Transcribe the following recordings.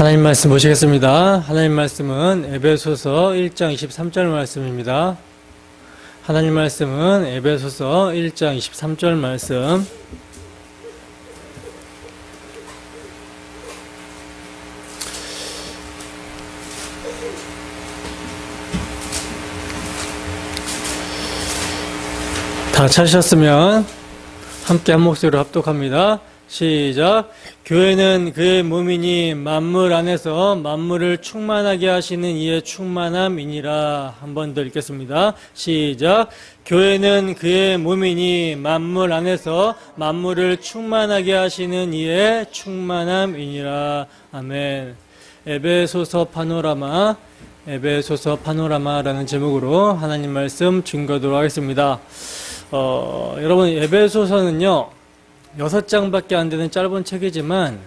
하나님 말씀 보시겠습니다. 하나님 말씀은 에베소서 1장 23절 말씀입니다. 하나님 말씀은 에베소서 1장 23절 말씀. 다 찾으셨으면 함께 한 목소리로 합독합니다. 시작. 교회는 그의 몸이니 만물 안에서 만물을 충만하게 하시는 이의 충만함이니라. 한 번 더 읽겠습니다. 시작. 교회는 그의 몸이니 만물 안에서 만물을 충만하게 하시는 이의 충만함이니라. 아멘. 에베소서 파노라마라는 제목으로 하나님 말씀 증거하도록 하겠습니다. 여러분, 에베소서는요 6장밖에 안 되는 짧은 책이지만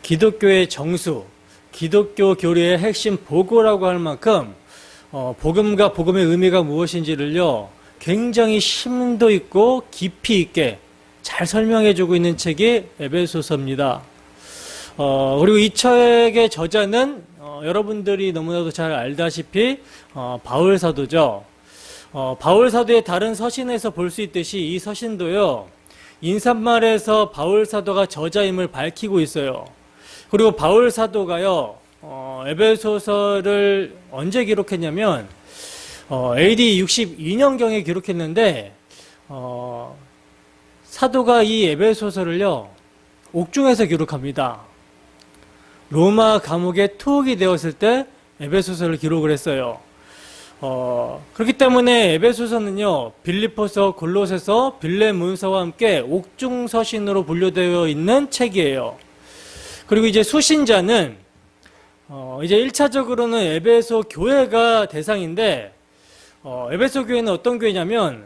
기독교의 정수, 기독교 교리의 핵심 보고라고 할 만큼 복음과 복음의 의미가 무엇인지를요 굉장히 심도 있고 깊이 있게 잘 설명해주고 있는 책이 에베소서입니다. 그리고 이 책의 저자는 여러분들이 너무나도 잘 알다시피 바울 사도죠. 바울 사도의 다른 서신에서 볼 수 있듯이 이 서신도요 인사말에서 바울 사도가 저자임을 밝히고 있어요. 그리고 바울 사도가요 에베소서를 언제 기록했냐면 AD 62년경에 기록했는데 사도가 이 에베소서를요 옥중에서 기록합니다. 로마 감옥에 투옥이 되었을 때 에베소서를 기록을 했어요. 그렇기 때문에 에베소서는요 빌립보서, 골로새서, 빌레몬서와 함께 옥중 서신으로 분류되어 있는 책이에요. 그리고 이제 수신자는 이제 1차적으로는 에베소 교회가 대상인데 에베소 교회는 어떤 교회냐면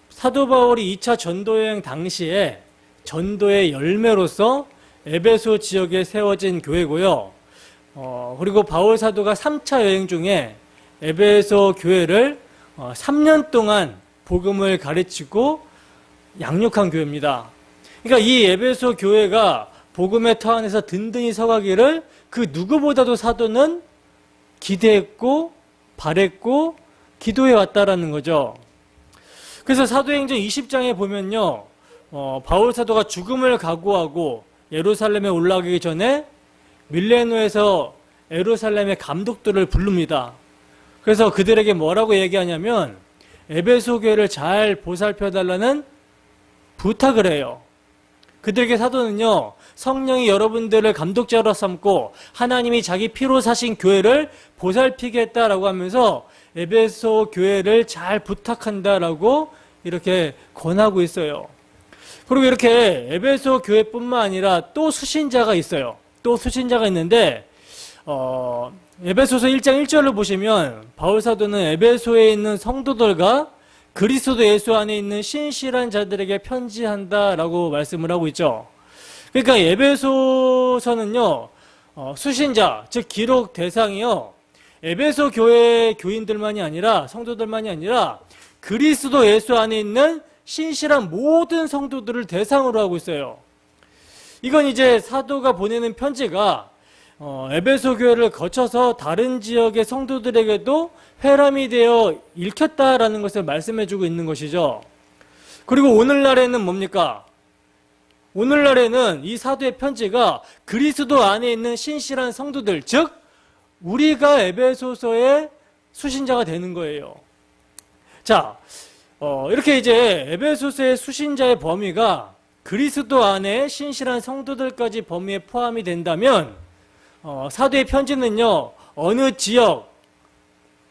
사도 바울이 2차 전도여행 당시에 전도의 열매로서 에베소 지역에 세워진 교회고요. 그리고 바울 사도가 3차 여행 중에 에베소 교회를 3년 동안 복음을 가르치고 양육한 교회입니다. 그러니까 이 에베소 교회가 복음의 터 안에서 든든히 서가기를 그 누구보다도 사도는 기대했고 바랬고 기도해 왔다라는 거죠. 그래서 사도행전 20장에 보면요 바울 사도가 죽음을 각오하고 예루살렘에 올라가기 전에 밀레노에서 예루살렘의 감독들을 부릅니다. 그래서 그들에게 뭐라고 얘기하냐면 에베소 교회를 잘 보살펴달라는 부탁을 해요. 그들에게 사도는요 성령이 여러분들을 감독자로 삼고 하나님이 자기 피로 사신 교회를 보살피겠다라고 하면서 에베소 교회를 잘 부탁한다라고 이렇게 권하고 있어요. 그리고 이렇게 에베소 교회뿐만 아니라 또 수신자가 있어요. 또 수신자가 있는데 에베소서 1장 1절을 보시면 바울 사도는 에베소에 있는 성도들과 그리스도 예수 안에 있는 신실한 자들에게 편지한다라고 말씀을 하고 있죠. 그러니까 에베소서는요 수신자, 즉 기록 대상이요 에베소 교회 교인들만이 아니라 성도들만이 아니라 그리스도 예수 안에 있는 신실한 모든 성도들을 대상으로 하고 있어요. 이건 이제 사도가 보내는 편지가 에베소 교회를 거쳐서 다른 지역의 성도들에게도 회람이 되어 읽혔다라는 것을 말씀해주고 있는 것이죠. 그리고 오늘날에는 뭡니까? 오늘날에는 이 사도의 편지가 그리스도 안에 있는 신실한 성도들, 즉 우리가 에베소서의 수신자가 되는 거예요. 자, 이렇게 이제 에베소서의 수신자의 범위가 그리스도 안에 신실한 성도들까지 범위에 포함이 된다면 사도의 편지는요 어느 지역,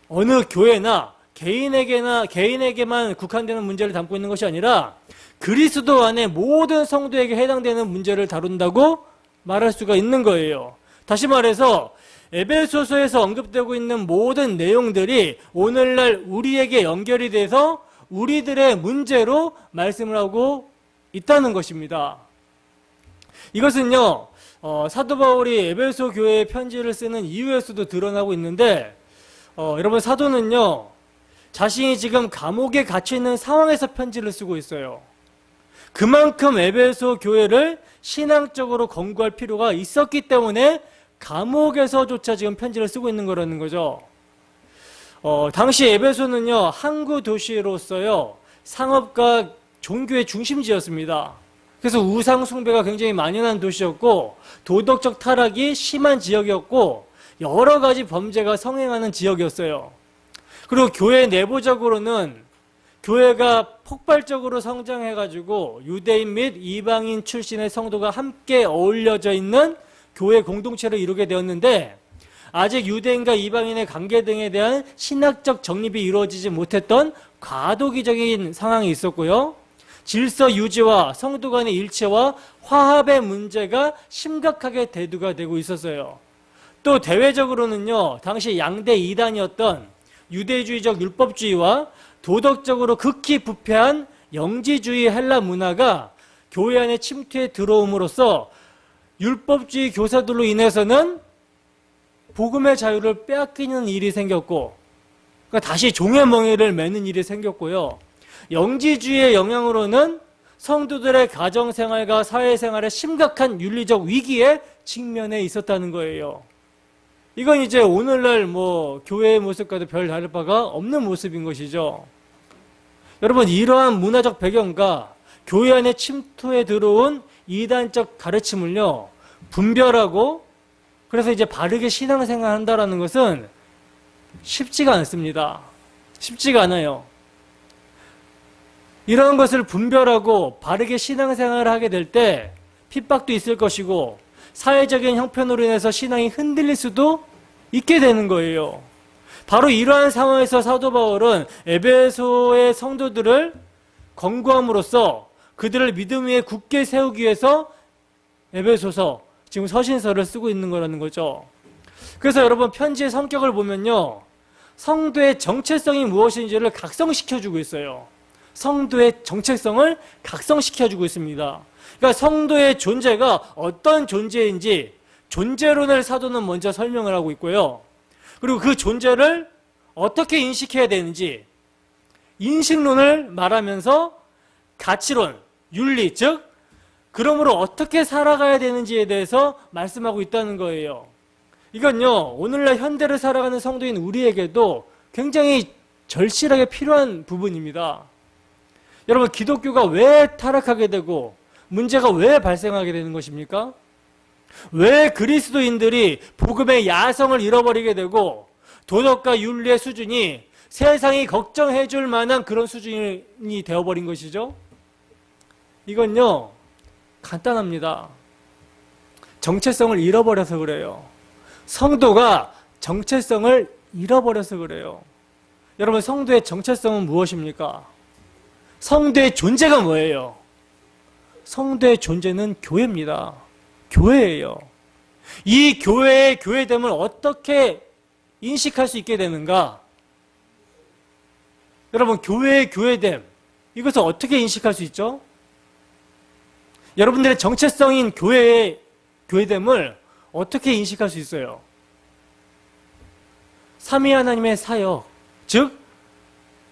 어느 교회나 개인에게만 국한되는 문제를 담고 있는 것이 아니라 그리스도 안에 모든 성도에게 해당되는 문제를 다룬다고 말할 수가 있는 거예요. 다시 말해서 에베소서에서 언급되고 있는 모든 내용들이 오늘날 우리에게 연결이 돼서 우리들의 문제로 말씀을 하고 있다는 것입니다. 이것은요 사도 바울이 에베소 교회에 편지를 쓰는 이유에서도 드러나고 있는데 여러분 사도는요 자신이 지금 감옥에 갇혀 있는 상황에서 편지를 쓰고 있어요. 그만큼 에베소 교회를 신앙적으로 권고할 필요가 있었기 때문에 감옥에서조차 지금 편지를 쓰고 있는 거라는 거죠. 당시 에베소는요, 항구 도시로서요, 상업과 종교의 중심지였습니다. 그래서 우상 숭배가 굉장히 만연한 도시였고, 도덕적 타락이 심한 지역이었고, 여러 가지 범죄가 성행하는 지역이었어요. 그리고 교회 내부적으로는 교회가 폭발적으로 성장해가지고 유대인 및 이방인 출신의 성도가 함께 어울려져 있는 교회 공동체를 이루게 되었는데, 아직 유대인과 이방인의 관계 등에 대한 신학적 정립이 이루어지지 못했던 과도기적인 상황이 있었고요. 질서 유지와 성도 간의 일체와 화합의 문제가 심각하게 대두가 되고 있었어요. 또 대외적으로는요, 당시 양대 이단이었던 유대주의적 율법주의와 도덕적으로 극히 부패한 영지주의 헬라 문화가 교회 안에 침투해 들어옴으로써 율법주의 교사들로 인해서는 복음의 자유를 빼앗기는 일이 생겼고, 그러니까 다시 종의 멍에를 매는 일이 생겼고요. 영지주의의 영향으로는 성도들의 가정생활과 사회생활에 심각한 윤리적 위기에 직면해 있었다는 거예요. 이건 이제 오늘날 교회의 모습과도 별 다를 바가 없는 모습인 것이죠. 여러분, 이러한 문화적 배경과 교회 안에 침투해 들어온 이단적 가르침을요, 분별하고 그래서 이제 바르게 신앙생활 한다라는 것은 쉽지가 않습니다. 쉽지가 않아요. 이러한 것을 분별하고 바르게 신앙생활을 하게 될 때 핍박도 있을 것이고 사회적인 형편으로 인해서 신앙이 흔들릴 수도 있게 되는 거예요. 바로 이러한 상황에서 사도 바울은 에베소의 성도들을 권고함으로써 그들을 믿음 위에 굳게 세우기 위해서 에베소서, 지금 서신서를 쓰고 있는 거라는 거죠. 그래서 여러분, 편지의 성격을 보면요, 성도의 정체성이 무엇인지를 각성시켜주고 있어요. 성도의 정체성을 각성시켜주고 있습니다. 그러니까 성도의 존재가 어떤 존재인지 존재론을 사도는 먼저 설명을 하고 있고요. 그리고 그 존재를 어떻게 인식해야 되는지 인식론을 말하면서 가치론, 윤리, 즉 그러므로 어떻게 살아가야 되는지에 대해서 말씀하고 있다는 거예요. 이건요, 오늘날 현대를 살아가는 성도인 우리에게도 굉장히 절실하게 필요한 부분입니다. 여러분, 기독교가 왜 타락하게 되고 문제가 왜 발생하게 되는 것입니까? 왜 그리스도인들이 복음의 야성을 잃어버리게 되고 도덕과 윤리의 수준이 세상이 걱정해 줄 만한 그런 수준이 되어버린 것이죠? 이건요, 간단합니다. 정체성을 잃어버려서 그래요. 성도가 정체성을 잃어버려서 그래요. 여러분, 성도의 정체성은 무엇입니까? 성도의 존재가 뭐예요? 성도의 존재는 교회입니다. 교회예요. 이 교회의 교회됨을 어떻게 인식할 수 있게 되는가? 여러분, 교회의 교회됨, 이것을 어떻게 인식할 수 있죠? 여러분들의 정체성인 교회의 교회됨을 어떻게 인식할 수 있어요? 삼위 하나님의 사역, 즉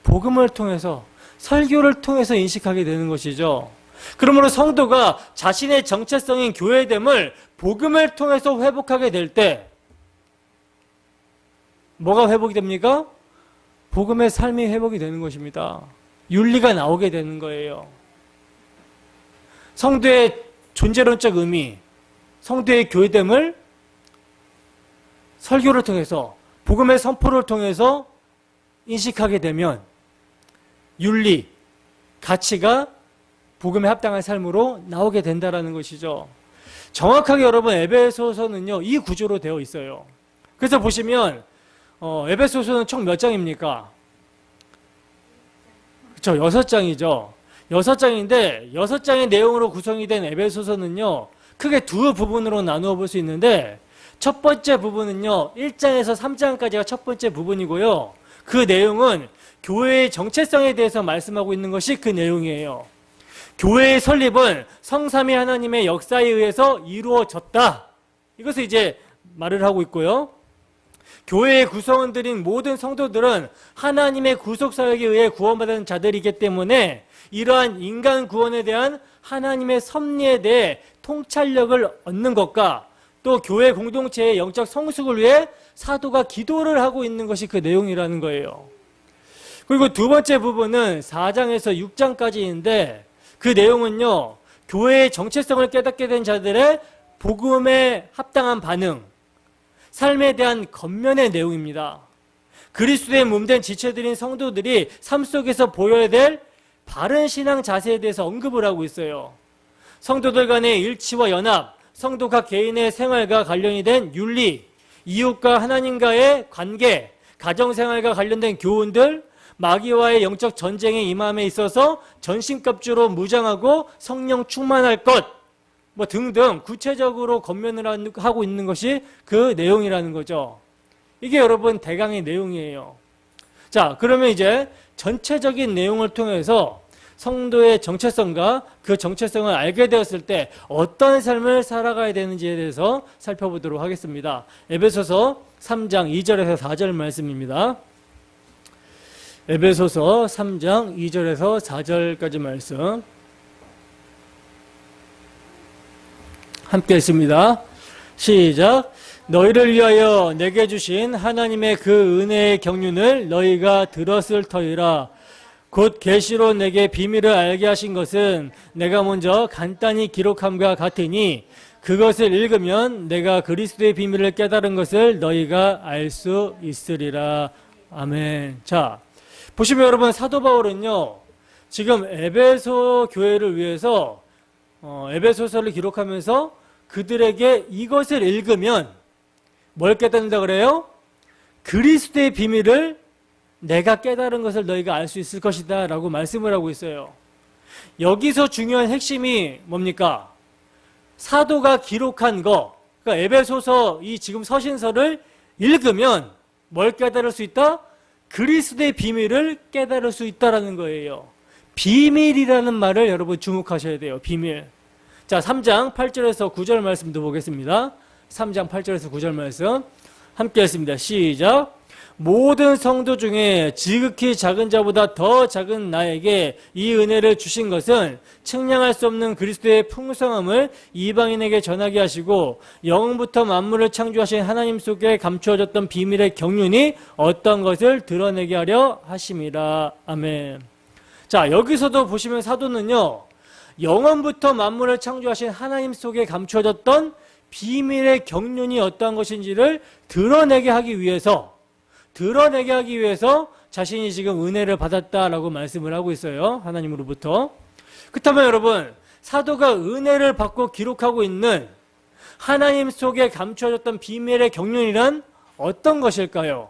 복음을 통해서, 설교를 통해서 인식하게 되는 것이죠. 그러므로 성도가 자신의 정체성인 교회됨을 복음을 통해서 회복하게 될 때 뭐가 회복이 됩니까? 복음의 삶이 회복이 되는 것입니다. 윤리가 나오게 되는 거예요. 성도의 존재론적 의미, 성도의 교회됨을 설교를 통해서, 복음의 선포를 통해서 인식하게 되면 윤리, 가치가 복음에 합당한 삶으로 나오게 된다는 것이죠. 정확하게 여러분, 에베소서는요, 이 구조로 되어 있어요. 그래서 보시면 에베소서는 총 몇 장입니까? 그렇죠, 6장이죠. 6장인데 6장의 내용으로 구성이 된 에베소서는요, 크게 두 부분으로 나누어 볼 수 있는데, 첫 번째 부분은요, 1장에서 3장까지가 첫 번째 부분이고요. 그 내용은 교회의 정체성에 대해서 말씀하고 있는 것이 그 내용이에요. 교회의 설립은 성삼위 하나님의 역사에 의해서 이루어졌다, 이것을 이제 말을 하고 있고요. 교회의 구성원들인 모든 성도들은 하나님의 구속사역에 의해 구원받은 자들이기 때문에 이러한 인간 구원에 대한 하나님의 섭리에 대해 통찰력을 얻는 것과 또 교회 공동체의 영적 성숙을 위해 사도가 기도를 하고 있는 것이 그 내용이라는 거예요. 그리고 두 번째 부분은 4장에서 6장까지인데 그 내용은요, 교회의 정체성을 깨닫게 된 자들의 복음에 합당한 반응, 삶에 대한 겉면의 내용입니다. 그리스도의 몸된 지체들인 성도들이 삶 속에서 보여야 될 바른 신앙 자세에 대해서 언급을 하고 있어요. 성도들 간의 일치와 연합, 성도 각 개인의 생활과 관련이 된 윤리, 이웃과 하나님과의 관계, 가정생활과 관련된 교훈들, 마귀와의 영적 전쟁에 임함에 있어서 전신갑주로 무장하고 성령 충만할 것, 뭐 등등 구체적으로 권면을 하고 있는 것이 그 내용이라는 거죠. 이게 여러분 대강의 내용이에요. 자, 그러면 이제 전체적인 내용을 통해서 성도의 정체성과 그 정체성을 알게 되었을 때 어떤 삶을 살아가야 되는지에 대해서 살펴보도록 하겠습니다. 에베소서 3장 2절에서 4절 말씀입니다. 에베소서 3장 2절에서 4절까지 말씀 함께 읽습니다. 시작. 너희를 위하여 내게 주신 하나님의 그 은혜의 경륜을 너희가 들었을 터이라. 곧 계시로 내게 비밀을 알게 하신 것은 내가 먼저 간단히 기록함과 같으니 그것을 읽으면 내가 그리스도의 비밀을 깨달은 것을 너희가 알 수 있으리라. 아멘. 자, 보시면 여러분 사도 바울은요, 지금 에베소 교회를 위해서 에베소서를 기록하면서 그들에게 이것을 읽으면 뭘 깨닫는다 그래요? 그리스도의 비밀을 내가 깨달은 것을 너희가 알 수 있을 것이다 라고 말씀을 하고 있어요. 여기서 중요한 핵심이 뭡니까? 사도가 기록한 거, 그러니까 에베소서 이 지금 서신서를 읽으면 뭘 깨달을 수 있다? 그리스도의 비밀을 깨달을 수 있다라는 거예요. 비밀이라는 말을 여러분 주목하셔야 돼요. 비밀. 자, 3장 8절에서 9절 말씀도 보겠습니다. 3장 8절에서 9절 말씀 함께 했습니다. 시작. 모든 성도 중에 지극히 작은 자보다 더 작은 나에게 이 은혜를 주신 것은 측량할 수 없는 그리스도의 풍성함을 이방인에게 전하게 하시고 영부터 만물을 창조하신 하나님 속에 감추어졌던 비밀의 경륜이 어떤 것을 드러내게 하려 하심이라. 아멘. 자, 여기서도 보시면 사도는요, 영원부터 만물을 창조하신 하나님 속에 감추어졌던 비밀의 경륜이 어떠한 것인지를 드러내게 하기 위해서 자신이 지금 은혜를 받았다라고 말씀을 하고 있어요. 하나님으로부터. 그렇다면 여러분, 사도가 은혜를 받고 기록하고 있는 하나님 속에 감추어졌던 비밀의 경륜이란 어떤 것일까요?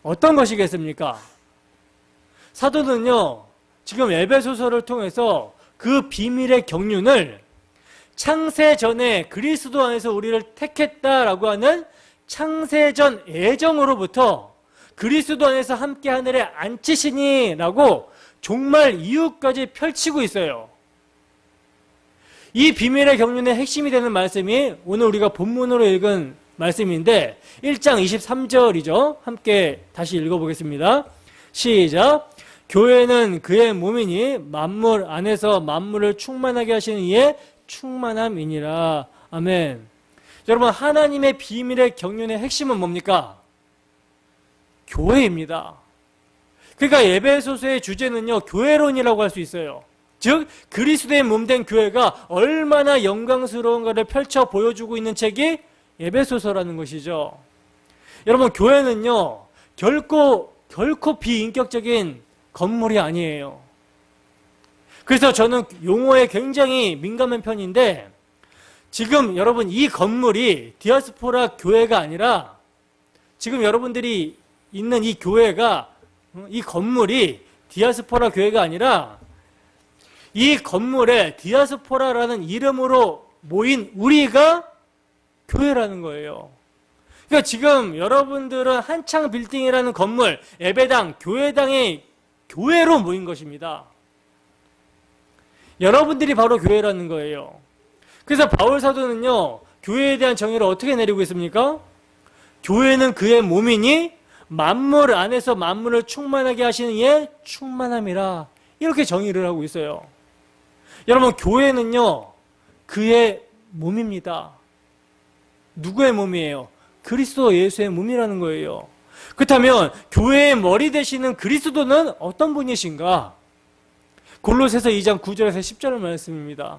어떤 것이겠습니까? 사도는요, 지금 에베소서를 통해서 그 비밀의 경륜을 창세 전에 그리스도 안에서 우리를 택했다라고 하는 창세전 애정으로부터 그리스도 안에서 함께 하늘에 앉히시니라고 종말 이후까지 펼치고 있어요. 이 비밀의 경륜의 핵심이 되는 말씀이 오늘 우리가 본문으로 읽은 말씀인데 1장 23절이죠. 함께 다시 읽어보겠습니다. 시작. 교회는 그의 몸이니 만물 안에서 만물을 충만하게 하시는 이의 충만함이니라. 아멘. 여러분, 하나님의 비밀의 경륜의 핵심은 뭡니까? 교회입니다. 그러니까 에베소서의 주제는요, 교회론이라고 할 수 있어요. 즉 그리스도의 몸된 교회가 얼마나 영광스러운가를 펼쳐 보여주고 있는 책이 에베소서라는 것이죠. 여러분, 교회는요 결코 비인격적인 건물이 아니에요. 그래서 저는 용어에 굉장히 민감한 편인데, 지금 여러분 이 건물이 디아스포라 교회가 아니라 지금 여러분들이 있는 이 교회가, 이 건물이 디아스포라 교회가 아니라 이 건물에 디아스포라라는 이름으로 모인 우리가 교회라는 거예요. 그러니까 지금 여러분들은 한창 빌딩이라는 건물, 예배당, 교회당의 교회로 모인 것입니다. 여러분들이 바로 교회라는 거예요. 그래서 바울 사도는요, 교회에 대한 정의를 어떻게 내리고 있습니까? 교회는 그의 몸이니 만물 안에서 만물을 충만하게 하시는 이의 충만함이라, 이렇게 정의를 하고 있어요. 여러분, 교회는요 그의 몸입니다. 누구의 몸이에요? 그리스도 예수의 몸이라는 거예요. 그렇다면 교회의 머리 되시는 그리스도는 어떤 분이신가? 골로새서 2장 9절에서 10절 말씀입니다.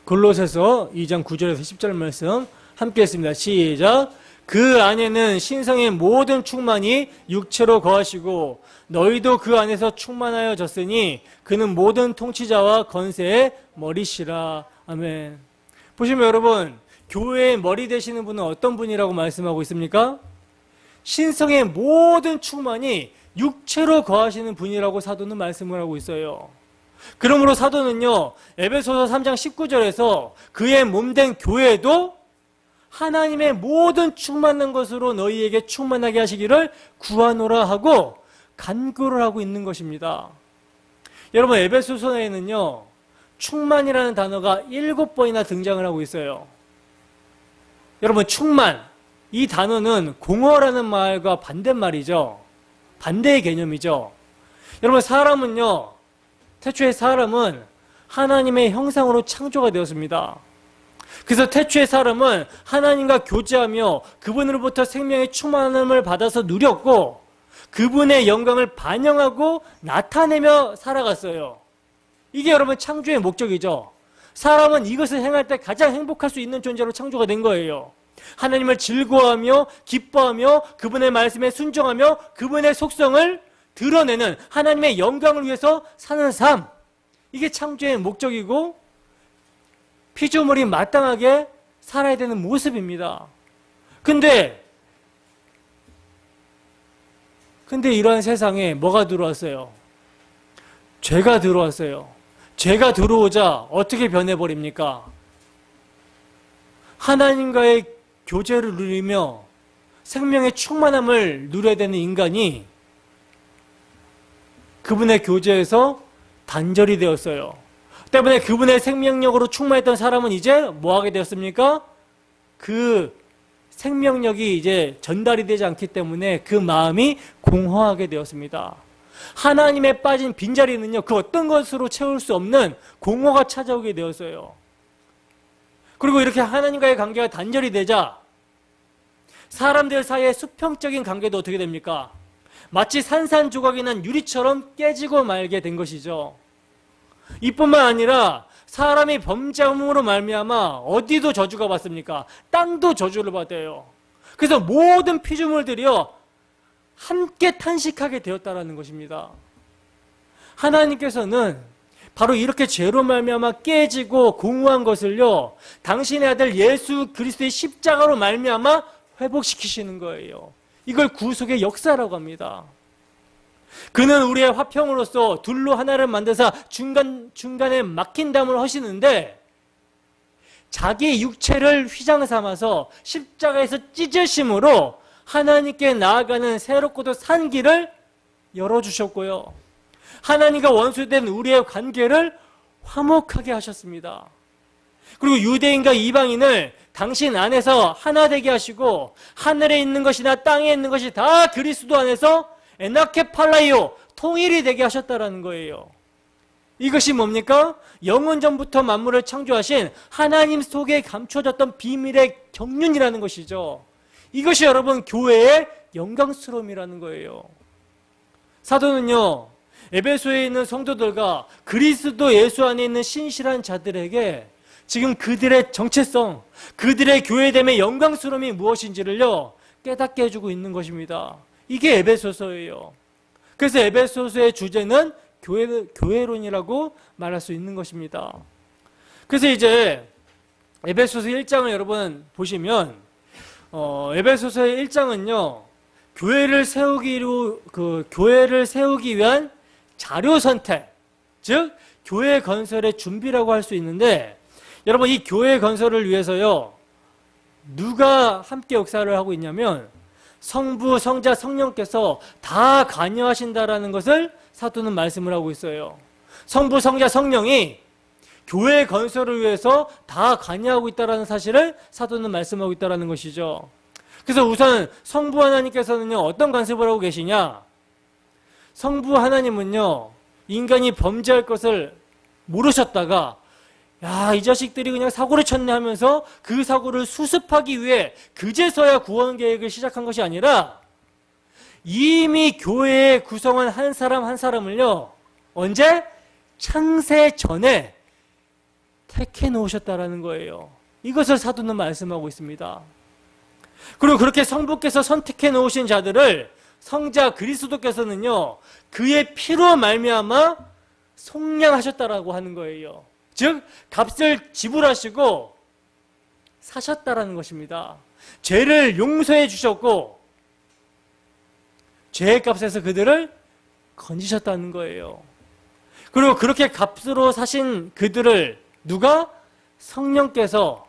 골로새서 2장 9절에서 10절 말씀 함께 했습니다. 시작. 그 안에는 신성의 모든 충만이 육체로 거하시고 너희도 그 안에서 충만하여졌으니 그는 모든 통치자와 건세의 머리시라. 아멘. 보시면 여러분, 교회의 머리 되시는 분은 어떤 분이라고 말씀하고 있습니까? 신성의 모든 충만이 육체로 거하시는 분이라고 사도는 말씀을 하고 있어요. 그러므로 사도는요, 에베소서 3장 19절에서 그의 몸된 교회도 하나님의 모든 충만한 것으로 너희에게 충만하게 하시기를 구하노라 하고 간구를 하고 있는 것입니다. 여러분, 에베소서에는요, 충만이라는 단어가 7번이나 등장을 하고 있어요. 여러분, 충만, 이 단어는 공허라는 말과 반대말이죠. 반대의 개념이죠. 여러분, 사람은요, 태초에 사람은 하나님의 형상으로 창조가 되었습니다. 그래서 태초의 사람은 하나님과 교제하며 그분으로부터 생명의 충만함을 받아서 누렸고 그분의 영광을 반영하고 나타내며 살아갔어요. 이게 여러분 창조의 목적이죠. 사람은 이것을 행할 때 가장 행복할 수 있는 존재로 창조가 된 거예요. 하나님을 즐거워하며 기뻐하며 그분의 말씀에 순종하며 그분의 속성을 드러내는 하나님의 영광을 위해서 사는 삶, 이게 창조의 목적이고 피조물이 마땅하게 살아야 되는 모습입니다. 근데 이러한 세상에 뭐가 들어왔어요? 죄가 들어왔어요. 죄가 들어오자 어떻게 변해버립니까? 하나님과의 교제를 누리며 생명의 충만함을 누려야 되는 인간이 그분의 교제에서 단절이 되었어요. 때문에 그분의 생명력으로 충만했던 사람은 이제 뭐 하게 되었습니까? 그 생명력이 이제 전달이 되지 않기 때문에 그 마음이 공허하게 되었습니다. 하나님에 빠진 빈자리는요, 그 어떤 것으로 채울 수 없는 공허가 찾아오게 되었어요. 그리고 이렇게 하나님과의 관계가 단절이 되자 사람들 사이의 수평적인 관계도 어떻게 됩니까? 마치 산산조각이 난 유리처럼 깨지고 말게 된 것이죠. 이뿐만 아니라 사람이 범죄함으로 말미암아 어디도 저주가 받습니까? 땅도 저주를 받아요. 그래서 모든 피조물들이요 함께 탄식하게 되었다라는 것입니다. 하나님께서는 바로 이렇게 죄로 말미암아 깨지고 공허한 것을요 당신의 아들 예수 그리스도의 십자가로 말미암아 회복시키시는 거예요. 이걸 구속의 역사라고 합니다. 그는 우리의 화평으로서 둘로 하나를 만드사 중간에 막힌 담을 하시는데 자기 육체를 휘장 삼아서 십자가에서 찢으심으로 하나님께 나아가는 새롭고도 산 길을 열어주셨고요. 하나님과 원수된 우리의 관계를 화목하게 하셨습니다. 그리고 유대인과 이방인을 당신 안에서 하나 되게 하시고 하늘에 있는 것이나 땅에 있는 것이 다 그리스도 안에서 에나케 팔라이오 통일이 되게 하셨다라는 거예요. 이것이 뭡니까? 영원 전부터 만물을 창조하신 하나님 속에 감춰졌던 비밀의 경륜이라는 것이죠. 이것이 여러분 교회의 영광스러움이라는 거예요. 사도는요 에베소에 있는 성도들과 그리스도 예수 안에 있는 신실한 자들에게 지금 그들의 정체성, 그들의 교회됨의 영광스러움이 무엇인지를요 깨닫게 해주고 있는 것입니다. 이게 에베소서예요. 그래서 에베소서의 주제는 교회론이라고 말할 수 있는 것입니다. 그래서 이제 에베소서 1장을 여러분 보시면 에베소서의 1장은요 교회를 세우기 위한 자료 선택, 즉 교회 건설의 준비라고 할 수 있는데 여러분 이 교회 건설을 위해서요 누가 함께 역사를 하고 있냐면 성부, 성자, 성령께서 다 관여하신다라는 것을 사도는 말씀을 하고 있어요. 성부, 성자, 성령이 교회 건설을 위해서 다 관여하고 있다는 사실을 사도는 말씀하고 있다는 것이죠. 그래서 우선 성부 하나님께서는요 어떤 간섭을 하고 계시냐? 성부 하나님은요 인간이 범죄할 것을 모르셨다가 야, 이 자식들이 그냥 사고를 쳤네 하면서 그 사고를 수습하기 위해 그제서야 구원 계획을 시작한 것이 아니라 이미 교회에 구성한 한 사람 한 사람을요, 언제? 창세 전에 택해 놓으셨다라는 거예요. 이것을 사도는 말씀하고 있습니다. 그리고 그렇게 성부께서 선택해 놓으신 자들을 성자 그리스도께서는요, 그의 피로 말미암아 속량하셨다라고 하는 거예요. 즉 값을 지불하시고 사셨다라는 것입니다. 죄를 용서해 주셨고 죄의 값에서 그들을 건지셨다는 거예요. 그리고 그렇게 값으로 사신 그들을 누가? 성령께서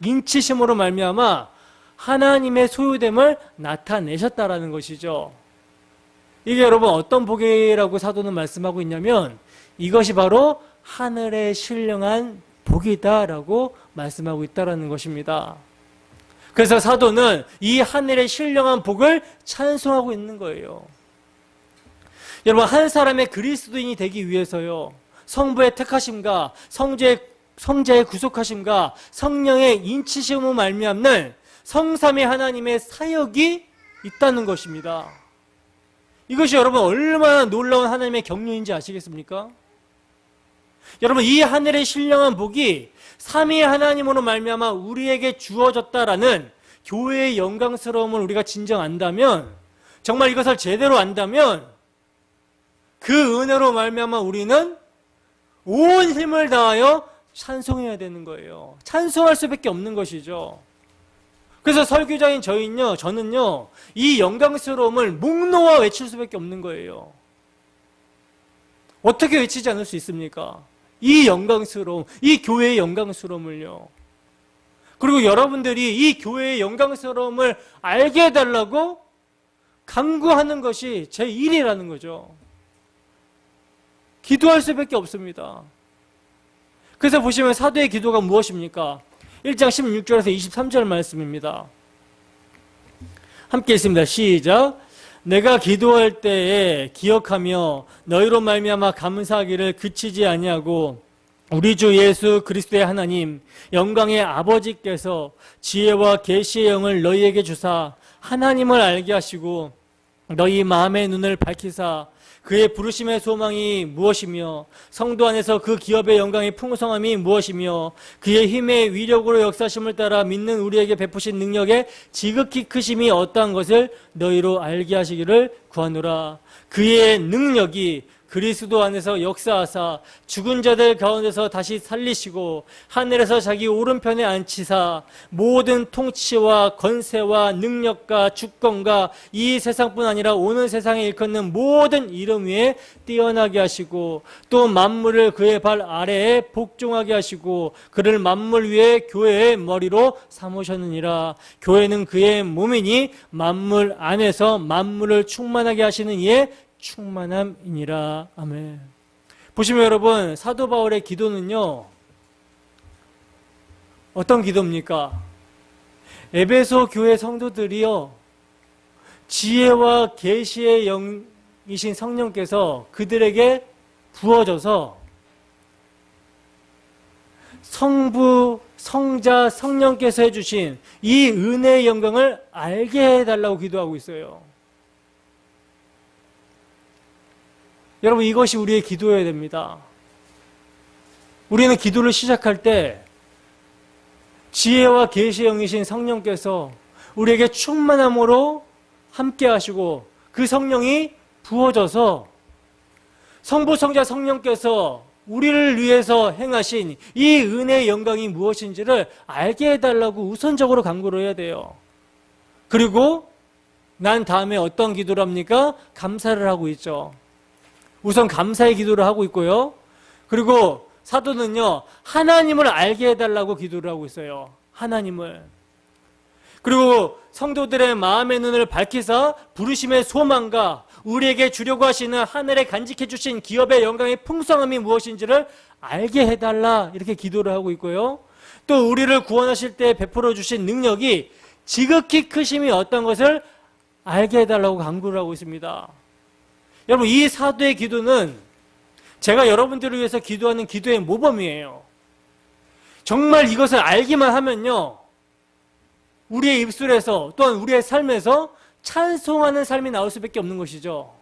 인치심으로 말미암아 하나님의 소유됨을 나타내셨다라는 것이죠. 이게 여러분 어떤 복이라고 사도는 말씀하고 있냐면 이것이 바로 하늘의 신령한 복이다라고 말씀하고 있다라는 것입니다. 그래서 사도는 이 하늘의 신령한 복을 찬송하고 있는 거예요. 여러분 한 사람의 그리스도인이 되기 위해서요, 성부의 택하심과 성자의 구속하심과 성령의 인치심으로 말미암는 성삼위 하나님의 사역이 있다는 것입니다. 이것이 여러분 얼마나 놀라운 하나님의 경륜인지 아시겠습니까? 여러분 이 하늘의 신령한 복이 삼위 하나님으로 말미암아 우리에게 주어졌다라는 교회의 영광스러움을 우리가 진정 안다면, 정말 이것을 제대로 안다면 그 은혜로 말미암아 우리는 온 힘을 다하여 찬송해야 되는 거예요. 찬송할 수밖에 없는 것이죠. 그래서 설교자인 저는요 이 영광스러움을 목 놓아 외칠 수밖에 없는 거예요. 어떻게 외치지 않을 수 있습니까? 이 영광스러움, 이 교회의 영광스러움을요. 그리고 여러분들이 이 교회의 영광스러움을 알게 해달라고 간구하는 것이 제 일이라는 거죠. 기도할 수밖에 없습니다. 그래서 보시면 사도의 기도가 무엇입니까? 1장 16절에서 23절 말씀입니다. 함께 읽습니다. 시작. 내가 기도할 때에 기억하며 너희로 말미암아 감사하기를 그치지 아니하고 우리 주 예수 그리스도의 하나님 영광의 아버지께서 지혜와 계시의 영을 너희에게 주사 하나님을 알게 하시고 너희 마음의 눈을 밝히사 그의 부르심의 소망이 무엇이며 성도 안에서 그 기업의 영광의 풍성함이 무엇이며 그의 힘의 위력으로 역사심을 따라 믿는 우리에게 베푸신 능력의 지극히 크심이 어떠한 것을 너희로 알게 하시기를 구하노라. 그의 능력이 그리스도 안에서 역사하사 죽은 자들 가운데서 다시 살리시고 하늘에서 자기 오른편에 앉히사 모든 통치와 권세와 능력과 주권과 이 세상뿐 아니라 오는 세상에 일컫는 모든 이름 위에 뛰어나게 하시고 또 만물을 그의 발 아래에 복종하게 하시고 그를 만물 위에 교회의 머리로 삼으셨느니라. 교회는 그의 몸이니 만물 안에서 만물을 충만하게 하시는 이의 충만함이니라. 아멘. 보시면 여러분 사도 바울의 기도는요 어떤 기도입니까? 에베소 교회 성도들이요 지혜와 계시의 영이신 성령께서 그들에게 부어져서 성부, 성자, 성령께서 해주신 이 은혜의 영광을 알게 해달라고 기도하고 있어요. 여러분 이것이 우리의 기도여야 됩니다. 우리는 기도를 시작할 때 지혜와 계시의 영이신 성령께서 우리에게 충만함으로 함께 하시고 그 성령이 부어져서 성부, 성자, 성령께서 우리를 위해서 행하신 이 은혜의 영광이 무엇인지를 알게 해달라고 우선적으로 간구를 해야 돼요. 그리고 난 다음에 어떤 기도를 합니까? 감사를 하고 있죠. 우선 감사의 기도를 하고 있고요. 그리고 사도는요 하나님을 알게 해달라고 기도를 하고 있어요. 하나님을. 그리고 성도들의 마음의 눈을 밝히사 부르심의 소망과 우리에게 주려고 하시는 하늘에 간직해 주신 기업의 영광의 풍성함이 무엇인지를 알게 해달라 이렇게 기도를 하고 있고요. 또 우리를 구원하실 때 베풀어 주신 능력이 지극히 크심이 어떤 것을 알게 해달라고 간구를 하고 있습니다. 여러분 이 사도의 기도는 제가 여러분들을 위해서 기도하는 기도의 모범이에요. 정말 이것을 알기만 하면요, 우리의 입술에서 또한 우리의 삶에서 찬송하는 삶이 나올 수밖에 없는 것이죠.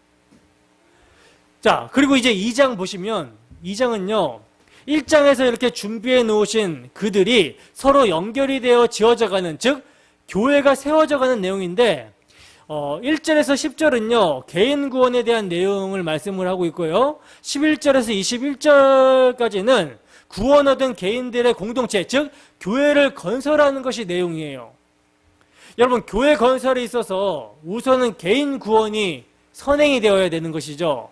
자, 그리고 이제 2장 보시면 2장은요, 1장에서 이렇게 준비해 놓으신 그들이 서로 연결이 되어 지어져가는, 즉 교회가 세워져가는 내용인데 1절에서 10절은요 개인 구원에 대한 내용을 말씀을 하고 있고요, 11절에서 21절까지는 구원 얻은 개인들의 공동체, 즉 교회를 건설하는 것이 내용이에요. 여러분, 교회 건설에 있어서 우선은 개인 구원이 선행이 되어야 되는 것이죠.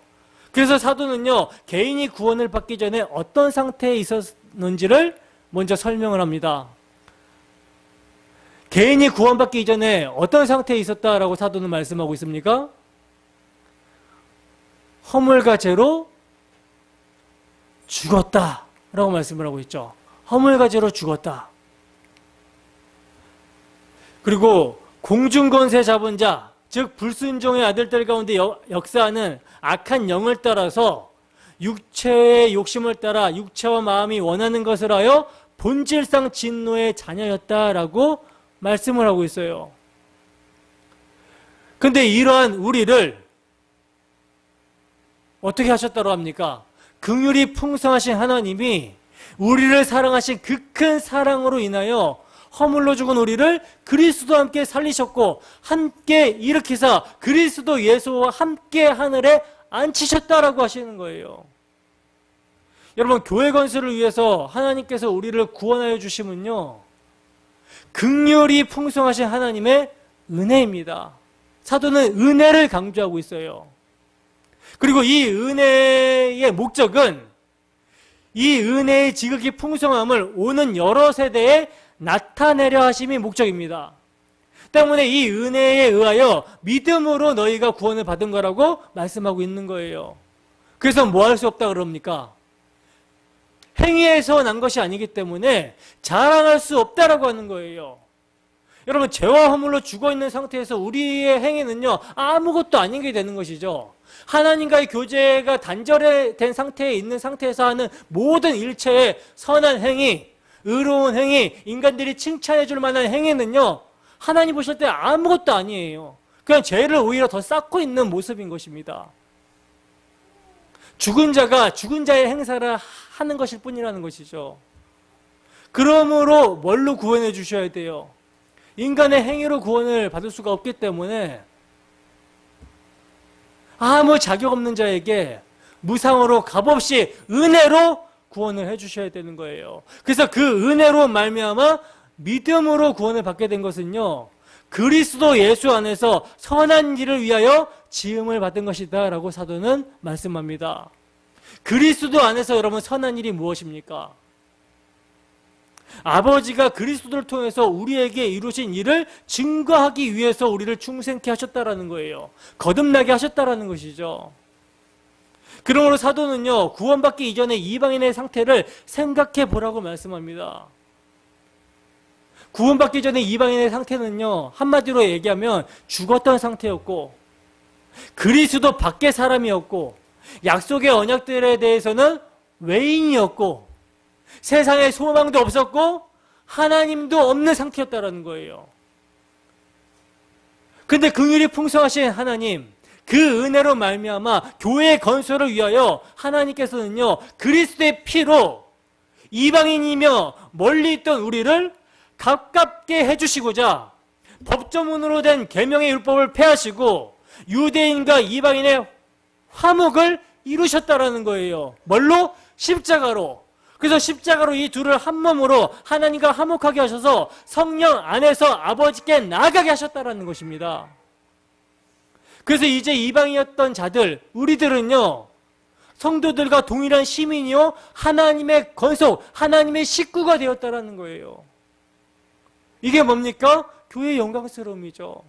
그래서 사도는요, 개인이 구원을 받기 전에 어떤 상태에 있었는지를 먼저 설명을 합니다. 개인이 구원받기 이전에 어떤 상태에 있었다라고 사도는 말씀하고 있습니까? 허물과 죄로 죽었다라고 말씀을 하고 있죠. 허물과 죄로 죽었다. 그리고 공중권세 잡은 자, 즉 불순종의 아들들 가운데 역사하는 악한 영을 따라서 육체의 욕심을 따라 육체와 마음이 원하는 것을 하여 본질상 진노의 자녀였다라고 말씀을 하고 있어요. 근데 이러한 우리를 어떻게 하셨다고 합니까? 긍휼이 풍성하신 하나님이 우리를 사랑하신 그 큰 사랑으로 인하여 허물로 죽은 우리를 그리스도와 함께 살리셨고 함께 일으키사 그리스도 예수와 함께 하늘에 앉히셨다라고 하시는 거예요. 여러분, 교회 건설을 위해서 하나님께서 우리를 구원하여 주심은요, 긍휼이 풍성하신 하나님의 은혜입니다. 사도는 은혜를 강조하고 있어요. 그리고 이 은혜의 목적은 이 은혜의 지극히 풍성함을 오는 여러 세대에 나타내려 하심이 목적입니다. 때문에 이 은혜에 의하여 믿음으로 너희가 구원을 받은 거라고 말씀하고 있는 거예요. 그래서 뭐 할 수 없다 그럽니까? 행위에서 난 것이 아니기 때문에 자랑할 수 없다라고 하는 거예요. 여러분, 죄와 허물로 죽어있는 상태에서 우리의 행위는요 아무것도 아닌 게 되는 것이죠. 하나님과의 교제가 단절된 상태에 있는 상태에서 하는 모든 일체의 선한 행위, 의로운 행위, 인간들이 칭찬해 줄 만한 행위는요 하나님 보실 때 아무것도 아니에요. 그냥 죄를 오히려 더 쌓고 있는 모습인 것입니다. 죽은 자가 죽은 자의 행사를 하는 것일 뿐이라는 것이죠. 그러므로 뭘로 구원해 주셔야 돼요? 인간의 행위로 구원을 받을 수가 없기 때문에 아무 자격 없는 자에게 무상으로 값없이 은혜로 구원을 해주셔야 되는 거예요. 그래서 그 은혜로 말미암아 믿음으로 구원을 받게 된 것은요, 그리스도 예수 안에서 선한 일을 위하여 지음을 받은 것이다 라고 사도는 말씀합니다. 그리스도 안에서 여러분 선한 일이 무엇입니까? 아버지가 그리스도를 통해서 우리에게 이루신 일을 증거하기 위해서 우리를 충생케 하셨다라는 거예요. 거듭나게 하셨다라는 것이죠. 그러므로 사도는요, 구원받기 이전에 이방인의 상태를 생각해 보라고 말씀합니다. 구원받기 전에 이방인의 상태는요, 한마디로 얘기하면 죽었던 상태였고, 그리스도 밖의 사람이었고, 약속의 언약들에 대해서는 외인이었고, 세상에 소망도 없었고 하나님도 없는 상태였다라는 거예요. 근데 긍휼이 풍성하신 하나님, 그 은혜로 말미암아 교회 건설을 위하여 하나님께서는요 그리스도의 피로 이방인이며 멀리 있던 우리를 가깝게 해주시고자 법조문으로 된 계명의 율법을 폐하시고 유대인과 이방인의 화목을 이루셨다라는 거예요. 뭘로? 십자가로. 그래서 십자가로 이 둘을 한 몸으로 하나님과 화목하게 하셔서 성령 안에서 아버지께 나아가게 하셨다라는 것입니다. 그래서 이제 이방이었던 자들, 우리들은요 성도들과 동일한 시민이요 하나님의 권속, 하나님의 식구가 되었다라는 거예요. 이게 뭡니까? 교회의 영광스러움이죠.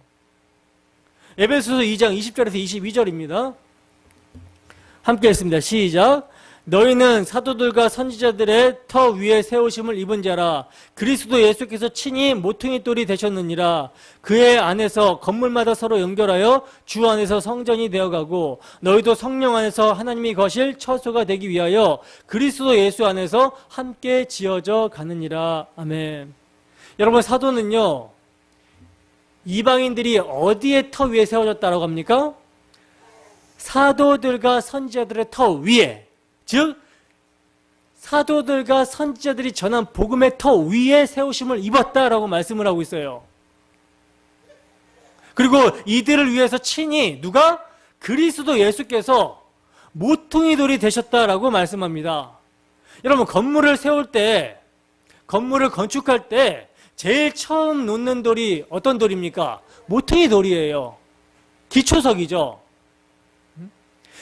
에베소서 2장 20절에서 22절입니다. 함께 했습니다. 시작. 너희는 사도들과 선지자들의 터 위에 세우심을 입은 자라. 그리스도 예수께서 친히 모퉁이 돌이 되셨느니라. 그의 안에서 건물마다 서로 연결하여 주 안에서 성전이 되어가고 너희도 성령 안에서 하나님이 거실 처소가 되기 위하여 그리스도 예수 안에서 함께 지어져 가느니라. 아멘. 여러분, 사도는요, 이방인들이 어디에 터 위에 세워졌다라고 합니까? 사도들과 선지자들의 터 위에, 즉 사도들과 선지자들이 전한 복음의 터 위에 세우심을 입었다라고 말씀을 하고 있어요. 그리고 이들을 위해서 친히 누가? 그리스도 예수께서 모퉁이 돌이 되셨다라고 말씀합니다. 여러분, 건물을 세울 때, 건물을 건축할 때 제일 처음 놓는 돌이 어떤 돌입니까? 모퉁이 돌이에요. 기초석이죠.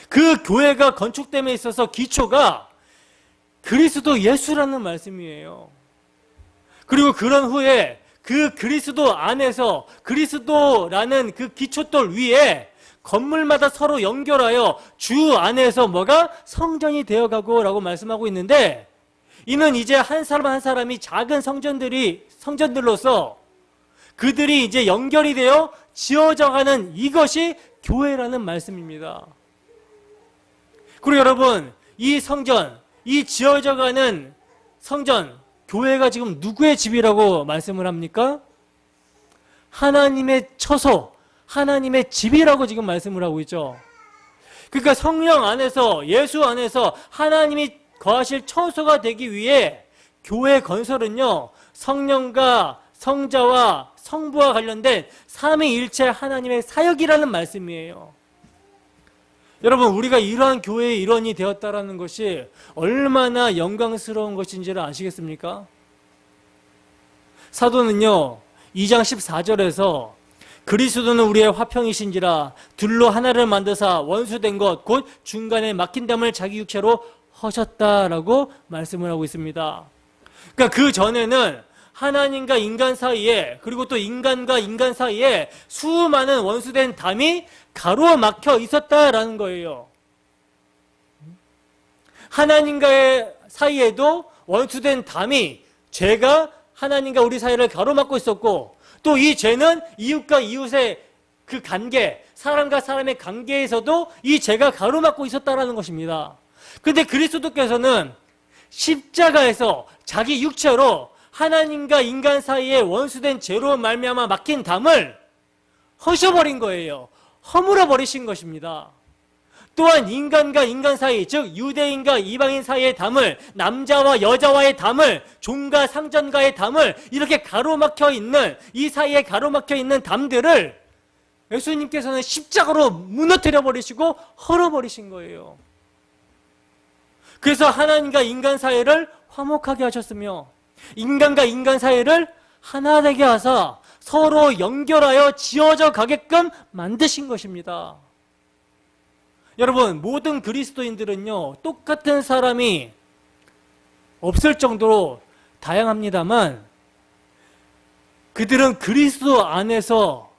그 교회가 건축됨에 있어서 기초가 그리스도 예수라는 말씀이에요. 그리고 그런 후에 그 그리스도 안에서 그리스도라는 그 기초돌 위에 건물마다 서로 연결하여 주 안에서 뭐가? 성전이 되어가고 라고 말씀하고 있는데, 이는 이제 한 사람 한 사람이 작은 성전들로서 그들이 이제 연결이 되어 지어져가는 이것이 교회라는 말씀입니다. 그리고 여러분, 이 성전, 이 지어져가는 성전, 교회가 지금 누구의 집이라고 말씀을 합니까? 하나님의 처소, 하나님의 집이라고 지금 말씀을 하고 있죠. 그러니까 성령 안에서, 예수 안에서 하나님이 거하실 처소가 되기 위해 교회 건설은요, 성령과 성자와 성부와 관련된 삼위일체 하나님의 사역이라는 말씀이에요. 여러분, 우리가 이러한 교회의 일원이 되었다라는 것이 얼마나 영광스러운 것인지를 아시겠습니까? 사도는요, 2장 14절에서 그리스도는 우리의 화평이신지라 둘로 하나를 만드사 원수된 것 곧 중간에 막힌 담을 자기 육체로 허셨다라고 말씀을 하고 있습니다. 그러니까 그 전에는 하나님과 인간 사이에, 그리고 또 인간과 인간 사이에 수많은 원수된 담이 가로막혀 있었다라는 거예요. 하나님과의 사이에도 원수된 담이, 죄가 하나님과 우리 사이를 가로막고 있었고, 또 이 죄는 이웃과 이웃의 그 관계, 사람과 사람의 관계에서도 이 죄가 가로막고 있었다라는 것입니다. 그런데 그리스도께서는 십자가에서 자기 육체로 하나님과 인간 사이에 원수된 죄로 말미암아 막힌 담을 허셔버린 거예요. 허물어 버리신 것입니다. 또한 인간과 인간 사이, 즉 유대인과 이방인 사이의 담을, 남자와 여자와의 담을, 종과 상전과의 담을 이렇게 가로막혀 있는, 이 사이에 가로막혀 있는 담들을 예수님께서는 십자가로 무너뜨려 버리시고 헐어버리신 거예요. 그래서 하나님과 인간 사이를 화목하게 하셨으며 인간과 인간 사이를 하나 되게 하사 서로 연결하여 지어져 가게끔 만드신 것입니다. 여러분, 모든 그리스도인들은요, 똑같은 사람이 없을 정도로 다양합니다만 그들은 그리스도 안에서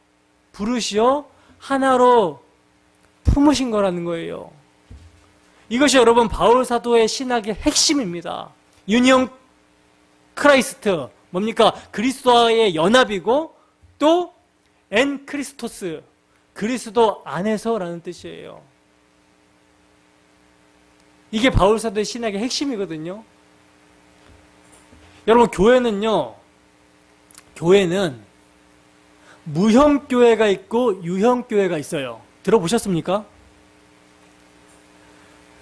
부르시어 하나로 품으신 거라는 거예요. 이것이 여러분 바울 사도의 신학의 핵심입니다. 유니온 크라이스트, 뭡니까? 그리스도와의 연합이고 또 엔 크리스토스, 그리스도 안에서라는 뜻이에요. 이게 바울 사도의 신학의 핵심이거든요. 여러분, 교회는 무형교회가 있고 유형교회가 있어요. 들어보셨습니까?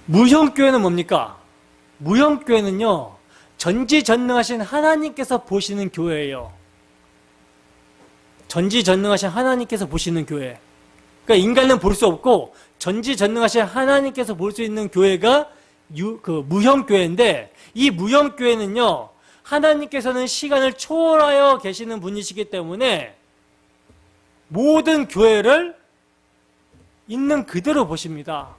무형교회는 뭡니까? 무형교회는요, 전지전능하신 하나님께서 보시는 교회예요. 전지전능하신 하나님께서 보시는 교회. 그러니까 인간은 볼 수 없고 전지전능하신 하나님께서 볼 수 있는 교회가 무형교회인데, 이 무형교회는요, 하나님께서는 시간을 초월하여 계시는 분이시기 때문에 모든 교회를 있는 그대로 보십니다.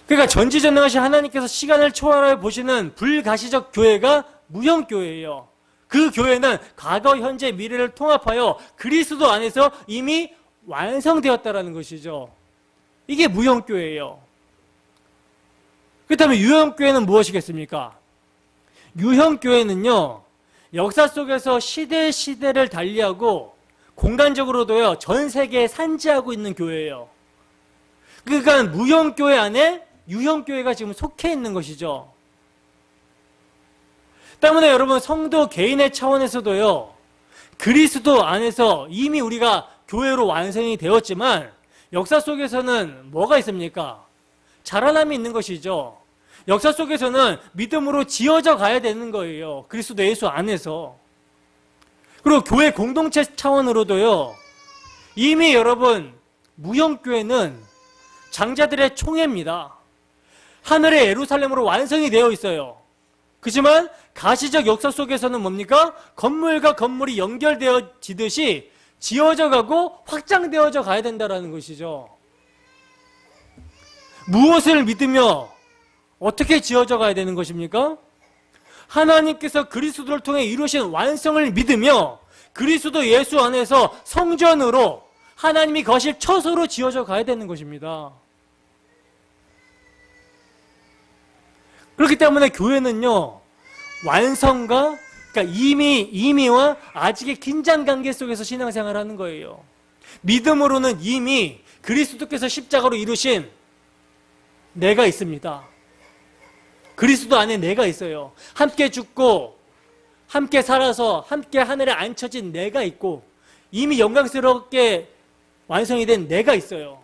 그러니까 전지전능하신 하나님께서 시간을 초월하여 보시는 불가시적 교회가 무형교회예요. 그 교회는 과거, 현재, 미래를 통합하여 그리스도 안에서 이미 완성되었다라는 것이죠. 이게 무형교회예요. 그렇다면 유형교회는 무엇이겠습니까? 유형교회는요, 역사 속에서 시대를 달리하고 공간적으로도요, 전 세계에 산지하고 있는 교회예요. 그러니까 무형교회 안에 유형교회가 지금 속해 있는 것이죠. 때문에 여러분, 성도 개인의 차원에서도요, 그리스도 안에서 이미 우리가 교회로 완성이 되었지만 역사 속에서는 뭐가 있습니까? 자라남이 있는 것이죠. 역사 속에서는 믿음으로 지어져 가야 되는 거예요. 그리스도 예수 안에서. 그리고 교회 공동체 차원으로도요, 이미 여러분, 무형교회는 장자들의 총회입니다. 하늘의 예루살렘으로 완성이 되어 있어요. 그렇지만 가시적 역사 속에서는 뭡니까? 건물과 건물이 연결되어지듯이 지어져 가고 확장되어져 가야 된다는 것이죠. 무엇을 믿으며 어떻게 지어져 가야 되는 것입니까? 하나님께서 그리스도를 통해 이루신 완성을 믿으며 그리스도 예수 안에서 성전으로 하나님이 거실 처소로 지어져 가야 되는 것입니다. 그렇기 때문에 교회는요, 완성과, 그러니까 이미와 아직의 긴장 관계 속에서 신앙생활을 하는 거예요. 믿음으로는 이미 그리스도께서 십자가로 이루신 내가 있습니다. 그리스도 안에 내가 있어요. 함께 죽고 함께 살아서 함께 하늘에 앉혀진 내가 있고 이미 영광스럽게 완성이 된 내가 있어요.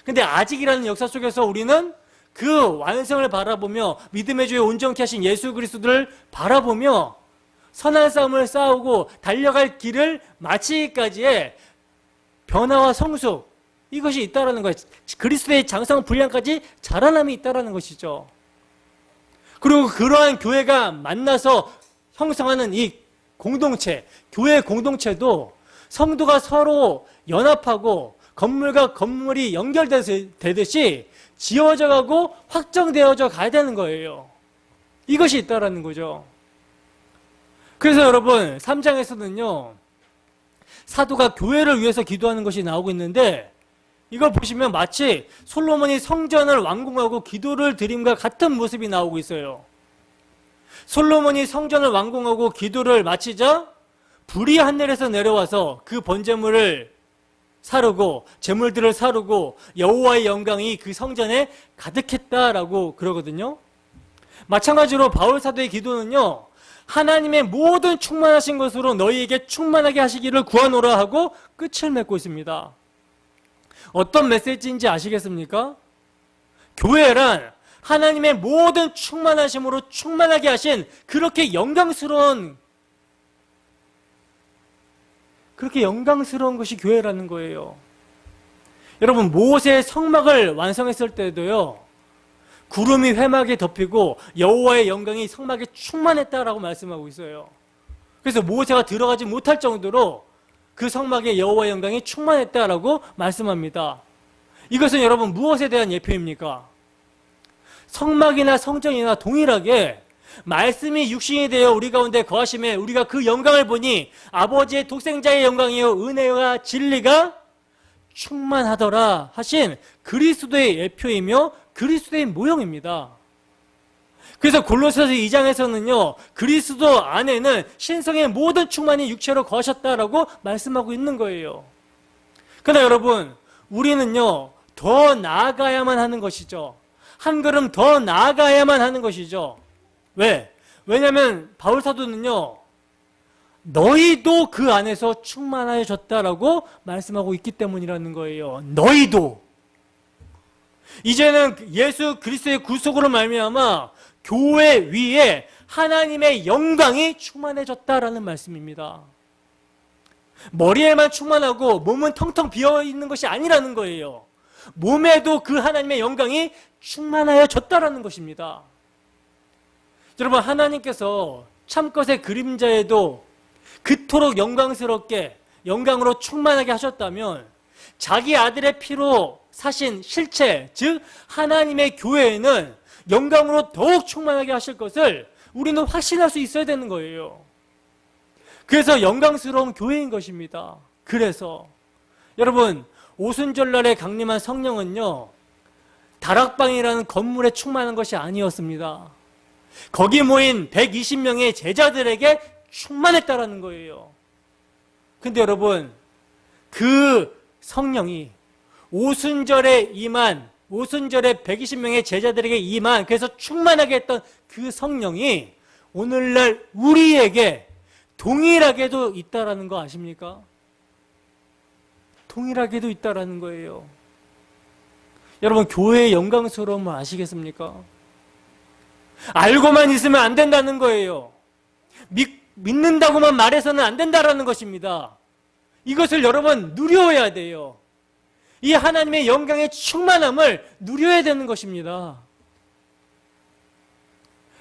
근데 아직이라는 역사 속에서 우리는 그 완성을 바라보며 믿음의 주에 온전케 하신 예수 그리스도를 바라보며 선한 싸움을 싸우고 달려갈 길을 마치기까지의 변화와 성숙, 이것이 있다라는 거예요. 그리스도의 장성 분량까지 자라남이 있다라는 것이죠. 그리고 그러한 교회가 만나서 형성하는 이 공동체, 교회 공동체도 성도가 서로 연합하고 건물과 건물이 연결되듯이 지어져 가고 확정되어져 가야 되는 거예요. 이것이 있다라는 거죠. 그래서 여러분 3장에서는요, 사도가 교회를 위해서 기도하는 것이 나오고 있는데 이걸 보시면 마치 솔로몬이 성전을 완공하고 기도를 드림과 같은 모습이 나오고 있어요. 솔로몬이 성전을 완공하고 기도를 마치자 불이 하늘에서 내려와서 그 번제물을 사르고 제물들을 사르고 여호와의 영광이 그 성전에 가득했다라고 그러거든요. 마찬가지로 바울 사도의 기도는요, 하나님의 모든 충만하신 것으로 너희에게 충만하게 하시기를 구하노라 하고 끝을 맺고 있습니다. 어떤 메시지인지 아시겠습니까? 교회란 하나님의 모든 충만하심으로 충만하게 하신 그렇게 영광스러운 것이 교회라는 거예요. 여러분, 모세의 성막을 완성했을 때도요, 구름이 회막에 덮이고 여호와의 영광이 성막에 충만했다라고 말씀하고 있어요. 그래서 모세가 들어가지 못할 정도로 그 성막에 여호와의 영광이 충만했다라고 말씀합니다. 이것은 여러분 무엇에 대한 예표입니까? 성막이나 성전이나 동일하게 말씀이 육신이 되어 우리 가운데 거하심에 우리가 그 영광을 보니 아버지의 독생자의 영광이요 은혜와 진리가 충만하더라 하신 그리스도의 예표이며 그리스도의 모형입니다. 그래서 골로새서 2장에서는요, 그리스도 안에는 신성의 모든 충만이 육체로 거하셨다라고 말씀하고 있는 거예요. 그러나 여러분, 우리는요, 더 나아가야만 하는 것이죠. 한 걸음 더 나아가야만 하는 것이죠. 왜? 왜냐하면 바울 사도는요, 너희도 그 안에서 충만하여졌다라고 말씀하고 있기 때문이라는 거예요. 너희도. 이제는 예수 그리스도의 구속으로 말미암아 교회 위에 하나님의 영광이 충만해졌다라는 말씀입니다. 머리에만 충만하고 몸은 텅텅 비어있는 것이 아니라는 거예요. 몸에도 그 하나님의 영광이 충만하여졌다라는 것입니다. 여러분, 하나님께서 참것의 그림자에도 그토록 영광스럽게 영광으로 충만하게 하셨다면 자기 아들의 피로 사신 실체, 즉 하나님의 교회에는 영광으로 더욱 충만하게 하실 것을 우리는 확신할 수 있어야 되는 거예요. 그래서 영광스러운 교회인 것입니다. 그래서 여러분, 오순절날에 강림한 성령은요, 다락방이라는 건물에 충만한 것이 아니었습니다. 거기 모인 120명의 제자들에게 충만했다라는 거예요. 근데 여러분, 그 성령이 오순절에 120명의 제자들에게 임한, 그래서 충만하게 했던 그 성령이 오늘날 우리에게 동일하게도 있다라는 거 아십니까? 동일하게도 있다라는 거예요. 여러분, 교회의 영광스러움을 아시겠습니까? 알고만 있으면 안 된다는 거예요. 믿는다고만 말해서는 안 된다라는 것입니다. 이것을 여러분 누려야 돼요. 이 하나님의 영광의 충만함을 누려야 되는 것입니다.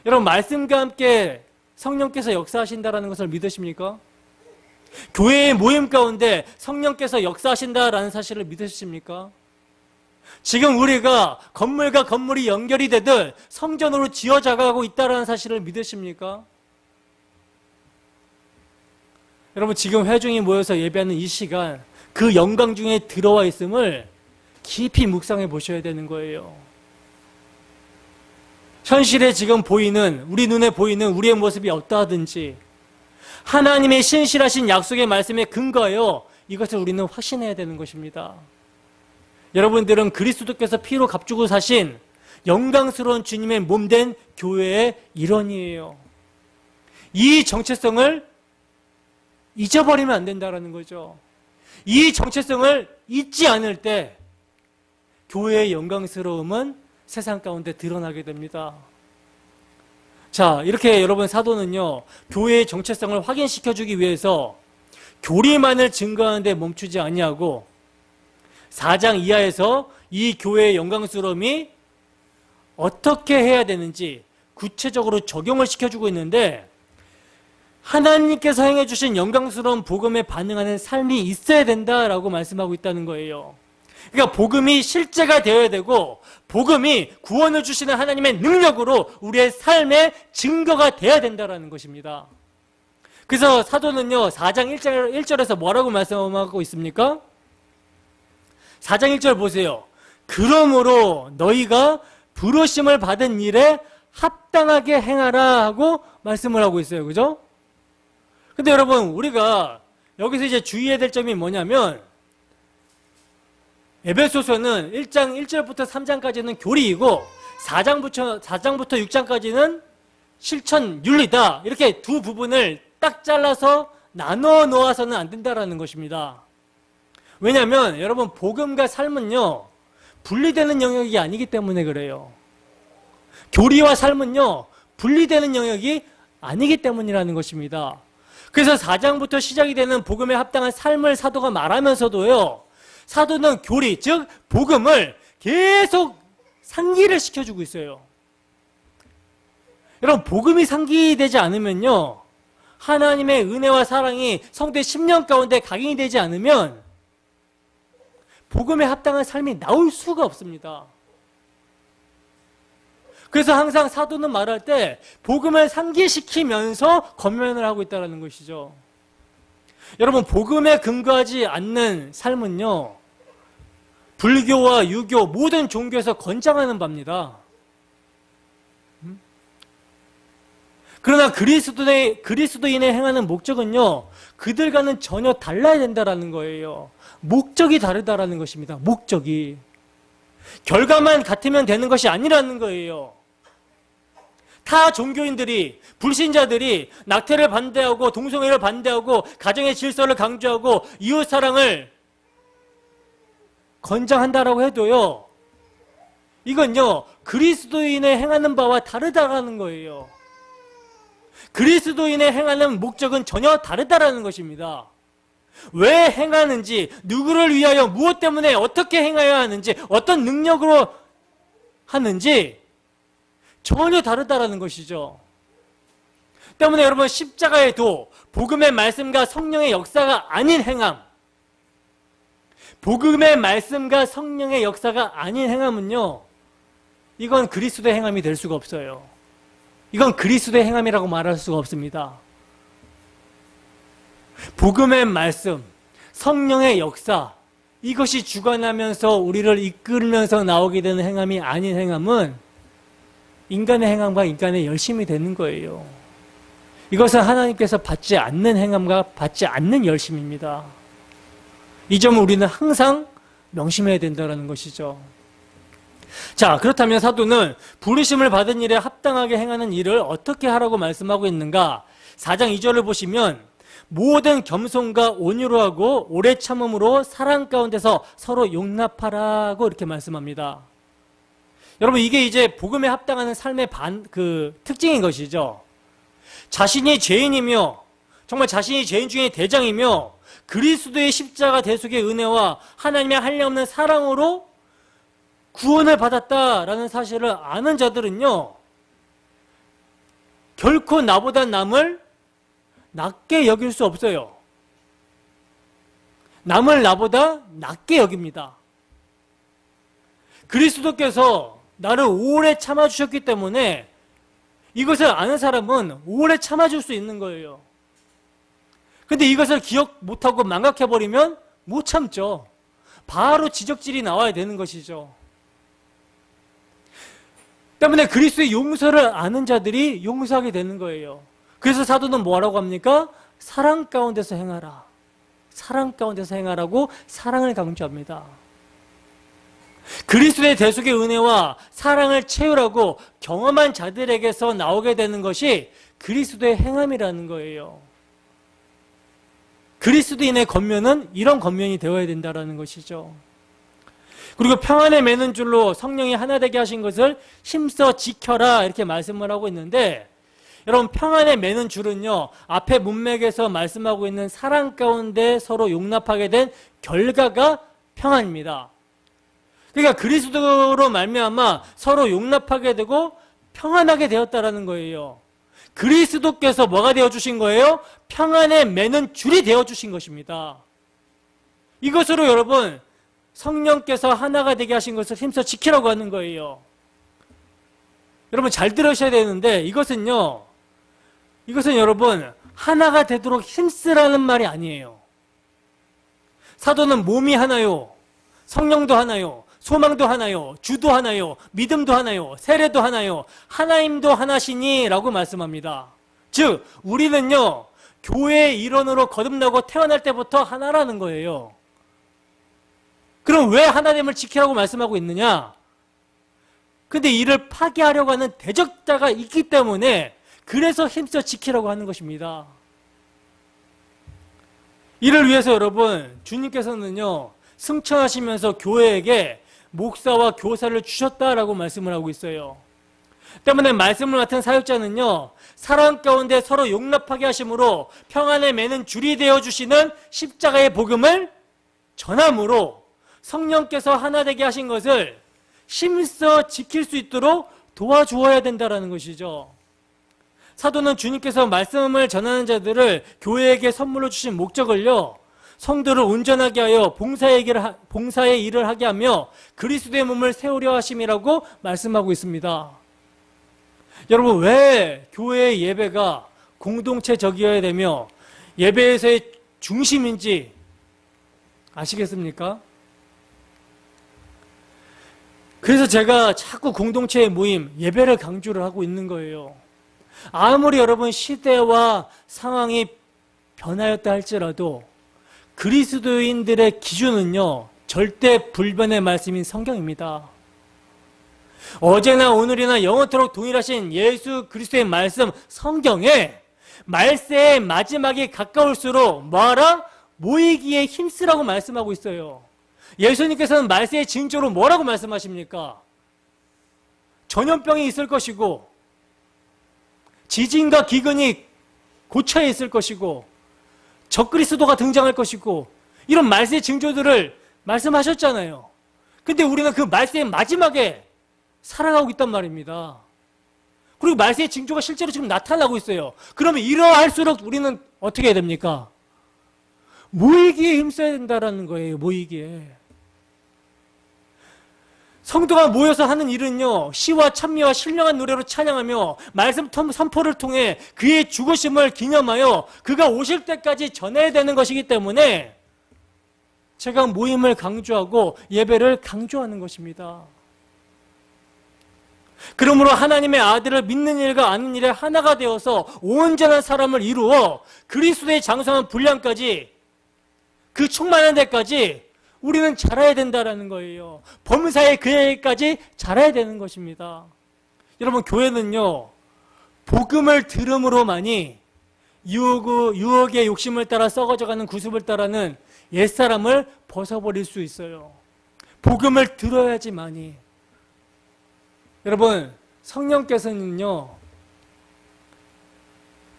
여러분, 말씀과 함께 성령께서 역사하신다라는 것을 믿으십니까? 교회의 모임 가운데 성령께서 역사하신다라는 사실을 믿으십니까? 지금 우리가 건물과 건물이 연결이 되듯 성전으로 지어져가고 있다는 사실을 믿으십니까? 여러분, 지금 회중이 모여서 예배하는 이 시간, 그 영광 중에 들어와 있음을 깊이 묵상해 보셔야 되는 거예요. 현실에 지금 보이는, 우리 눈에 보이는 우리의 모습이 어떠하든지 하나님의 신실하신 약속의 말씀에 근거하여 이것을 우리는 확신해야 되는 것입니다. 여러분들은 그리스도께서 피로 값주고 사신 영광스러운 주님의 몸된 교회의 일원이에요. 이 정체성을 잊어버리면 안 된다는 거죠. 이 정체성을 잊지 않을 때 교회의 영광스러움은 세상 가운데 드러나게 됩니다. 자, 이렇게 여러분, 사도는요, 교회의 정체성을 확인시켜주기 위해서 교리만을 증거하는 데 멈추지 아니하고 4장 이하에서 이 교회의 영광스러움이 어떻게 해야 되는지 구체적으로 적용을 시켜주고 있는데, 하나님께서 행해 주신 영광스러운 복음에 반응하는 삶이 있어야 된다라고 말씀하고 있다는 거예요. 그러니까 복음이 실제가 되어야 되고, 복음이 구원을 주시는 하나님의 능력으로 우리의 삶의 증거가 되어야 된다는 것입니다. 그래서 사도는요, 4장 1절에서 뭐라고 말씀하고 있습니까? 4장 1절 보세요. 그러므로 너희가 부르심을 받은 일에 합당하게 행하라 하고 말씀을 하고 있어요. 그죠? 근데 여러분, 우리가 여기서 이제 주의해야 될 점이 뭐냐면, 에베소서는 1장 1절부터 3장까지는 교리이고 4장부터 6장까지는 실천 윤리다. 이렇게 두 부분을 딱 잘라서 나눠 놓아서는 안 된다라는 것입니다. 왜냐하면 여러분, 복음과 삶은요, 분리되는 영역이 아니기 때문에 그래요. 교리와 삶은요, 분리되는 영역이 아니기 때문이라는 것입니다. 그래서 4장부터 시작이 되는 복음에 합당한 삶을 사도가 말하면서도요, 사도는 교리, 즉 복음을 계속 상기를 시켜주고 있어요. 여러분, 복음이 상기되지 않으면요, 하나님의 은혜와 사랑이 성도의 심령 가운데 각인이 되지 않으면 복음에 합당한 삶이 나올 수가 없습니다. 그래서 항상 사도는 말할 때 복음을 상기시키면서 권면을 하고 있다는 것이죠. 여러분, 복음에 근거하지 않는 삶은요, 불교와 유교 모든 종교에서 권장하는 바입니다. 그러나 그리스도인의 행하는 목적은요, 그들과는 전혀 달라야 된다는 거예요. 목적이 다르다는 것입니다. 목적이. 결과만 같으면 되는 것이 아니라는 거예요. 타 종교인들이, 불신자들이 낙태를 반대하고 동성애를 반대하고 가정의 질서를 강조하고 이웃사랑을 권장한다라고 해도요, 이건요, 그리스도인의 행하는 바와 다르다라는 거예요. 그리스도인의 행하는 목적은 전혀 다르다라는 것입니다. 왜 행하는지, 누구를 위하여, 무엇 때문에 어떻게 행해야 하는지, 어떤 능력으로 하는지 전혀 다르다라는 것이죠. 때문에 여러분, 십자가의 도, 복음의 말씀과 성령의 역사가 아닌 행함, 복음의 말씀과 성령의 역사가 아닌 행함은요, 이건 그리스도의 행함이 될 수가 없어요. 이건 그리스도의 행함이라고 말할 수가 없습니다. 복음의 말씀, 성령의 역사, 이것이 주관하면서 우리를 이끌면서 나오게 되는 행함이 아닌 행함은 인간의 행함과 인간의 열심이 되는 거예요. 이것은 하나님께서 받지 않는 행함과 받지 않는 열심입니다. 이 점을 우리는 항상 명심해야 된다는 것이죠. 자, 그렇다면 사도는 부르심을 받은 일에 합당하게 행하는 일을 어떻게 하라고 말씀하고 있는가? 4장 2절을 보시면 모든 겸손과 온유로 하고 오래 참음으로 사랑 가운데서 서로 용납하라고 이렇게 말씀합니다. 여러분, 이게 이제 복음에 합당하는 삶의 특징인 것이죠. 자신이 죄인이며 정말 자신이 죄인 중에 대장이며 그리스도의 십자가 대속의 은혜와 하나님의 한량없는 사랑으로 구원을 받았다라는 사실을 아는 자들은요, 결코 나보다 남을 낮게 여길 수 없어요. 남을 나보다 낮게 여깁니다. 그리스도께서 나를 오래 참아주셨기 때문에 이것을 아는 사람은 오래 참아줄 수 있는 거예요. 근데 이것을 기억 못하고 망각해버리면 못 참죠. 바로 지적질이 나와야 되는 것이죠. 때문에 그리스도의 용서를 아는 자들이 용서하게 되는 거예요. 그래서 사도는 뭐라고 합니까? 사랑 가운데서 행하라. 사랑 가운데서 행하라고 사랑을 강조합니다. 그리스도의 대속의 은혜와 사랑을 채우라고 경험한 자들에게서 나오게 되는 것이 그리스도의 행함이라는 거예요. 그리스도인의 겉면은 이런 겉면이 되어야 된다는 것이죠. 그리고 평안에 매는 줄로 성령이 하나 되게 하신 것을 힘써 지켜라 이렇게 말씀을 하고 있는데, 여러분, 평안에 매는 줄은요, 앞에 문맥에서 말씀하고 있는 사랑 가운데 서로 용납하게 된 결과가 평안입니다. 그러니까 그리스도로 말미암아 서로 용납하게 되고 평안하게 되었다라는 거예요. 그리스도께서 뭐가 되어주신 거예요? 평안에 매는 줄이 되어주신 것입니다. 이것으로 여러분, 성령께서 하나가 되게 하신 것을 힘써 지키라고 하는 거예요. 여러분, 잘 들으셔야 되는데 이것은 여러분, 하나가 되도록 힘쓰라는 말이 아니에요. 사도는 몸이 하나요, 성령도 하나요, 소망도 하나요, 주도 하나요, 믿음도 하나요, 세례도 하나요, 하나님도 하나시니 라고 말씀합니다. 즉 우리는요, 교회의 일원으로 거듭나고 태어날 때부터 하나라는 거예요. 그럼 왜 하나님을 지키라고 말씀하고 있느냐? 근데 이를 파괴하려고 하는 대적자가 있기 때문에 그래서 힘써 지키라고 하는 것입니다. 이를 위해서 여러분, 주님께서는요, 승천하시면서 교회에게 목사와 교사를 주셨다라고 말씀을 하고 있어요. 때문에 말씀을 맡은 사역자는요, 사랑 가운데 서로 용납하게 하심으로 평안에 매는 줄이 되어주시는 십자가의 복음을 전함으로 성령께서 하나 되게 하신 것을 힘써 지킬 수 있도록 도와주어야 된다는 것이죠. 사도는 주님께서 말씀을 전하는 자들을 교회에게 선물로 주신 목적을요, 성도를 온전하게 하여 봉사의 일을 하게 하며 그리스도의 몸을 세우려 하심이라고 말씀하고 있습니다. 여러분, 왜 교회의 예배가 공동체적이어야 되며 예배에서의 중심인지 아시겠습니까? 그래서 제가 자꾸 공동체의 모임, 예배를 강조를 하고 있는 거예요. 아무리 여러분 시대와 상황이 변하였다 할지라도 그리스도인들의 기준은요, 절대 불변의 말씀인 성경입니다. 어제나 오늘이나 영원토록 동일하신 예수 그리스도의 말씀 성경에 말세의 마지막이 가까울수록 뭐하라? 모이기에 힘쓰라고 말씀하고 있어요. 예수님께서는 말세의 징조로 뭐라고 말씀하십니까? 전염병이 있을 것이고 지진과 기근이 고차에 있을 것이고 적그리스도가 등장할 것이고 이런 말세의 징조들을 말씀하셨잖아요. 근데 우리는 그 말세의 마지막에 살아가고 있단 말입니다. 그리고 말세의 징조가 실제로 지금 나타나고 있어요. 그러면 이러할수록 우리는 어떻게 해야 됩니까? 모이기에 힘써야 된다는 거예요. 모이기에. 성도가 모여서 하는 일은요, 시와 찬미와 신령한 노래로 찬양하며 말씀 선포를 통해 그의 죽으심을 기념하여 그가 오실 때까지 전해야 되는 것이기 때문에 제가 모임을 강조하고 예배를 강조하는 것입니다. 그러므로 하나님의 아들을 믿는 일과 아는 일에 하나가 되어서 온전한 사람을 이루어 그리스도의 장성한 분량까지, 그 충만한 데까지 우리는 자라야 된다라는 거예요. 범사의 그에까지 자라야 되는 것입니다. 여러분, 교회는요, 복음을 들음으로만이 유혹의 욕심을 따라 썩어져가는 구습을 따라는 옛사람을 벗어버릴 수 있어요. 복음을 들어야지만이. 여러분, 성령께서는요,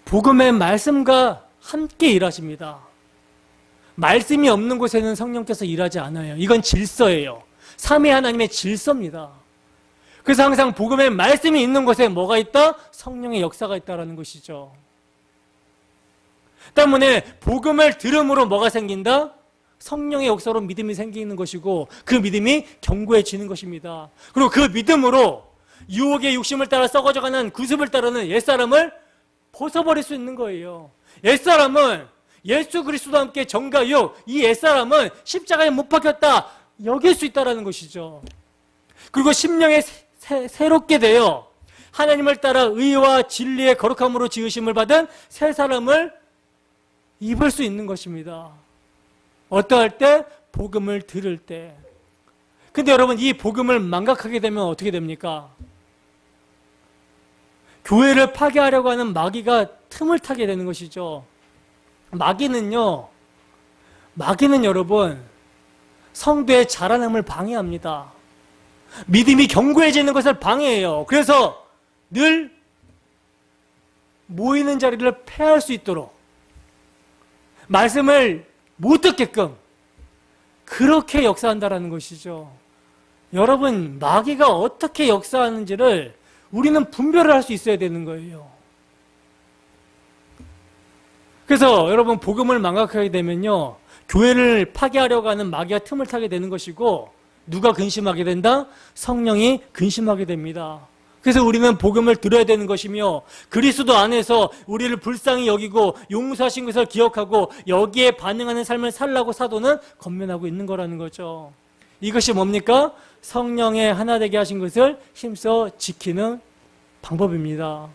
복음의 말씀과 함께 일하십니다. 말씀이 없는 곳에는 성령께서 일하지 않아요. 이건 질서예요. 삼위 하나님의 질서입니다. 그래서 항상 복음의 말씀이 있는 곳에 뭐가 있다? 성령의 역사가 있다라는 것이죠. 때문에 복음을 들음으로 뭐가 생긴다? 성령의 역사로 믿음이 생기는 것이고, 그 믿음이 견고해지는 것입니다. 그리고 그 믿음으로 유혹의 욕심을 따라 썩어져가는 구습을 따르는 옛사람을 벗어버릴 수 있는 거예요. 옛사람은 예수 그리스도와 함께 정과 육, 이 옛사람은 십자가에 못 박혔다 여길 수 있다는 것이죠. 그리고 심령에 새롭게 되어 하나님을 따라 의와 진리의 거룩함으로 지으심을 받은 새 사람을 입을 수 있는 것입니다. 어떠할 때? 복음을 들을 때. 근데 여러분, 이 복음을 망각하게 되면 어떻게 됩니까? 교회를 파괴하려고 하는 마귀가 틈을 타게 되는 것이죠. 마귀는 여러분, 성도의 자라남을 방해합니다. 믿음이 견고해지는 것을 방해해요. 그래서 늘 모이는 자리를 폐할 수 있도록, 말씀을 못 듣게끔 그렇게 역사한다라는 것이죠. 여러분, 마귀가 어떻게 역사하는지를 우리는 분별을 할 수 있어야 되는 거예요. 그래서 여러분, 복음을 망각하게 되면요, 교회를 파괴하려고 하는 마귀가 틈을 타게 되는 것이고, 누가 근심하게 된다? 성령이 근심하게 됩니다. 그래서 우리는 복음을 들어야 되는 것이며, 그리스도 안에서 우리를 불쌍히 여기고 용서하신 것을 기억하고 여기에 반응하는 삶을 살라고 사도는 권면하고 있는 거라는 거죠. 이것이 뭡니까? 성령의 하나 되게 하신 것을 힘써 지키는 방법입니다.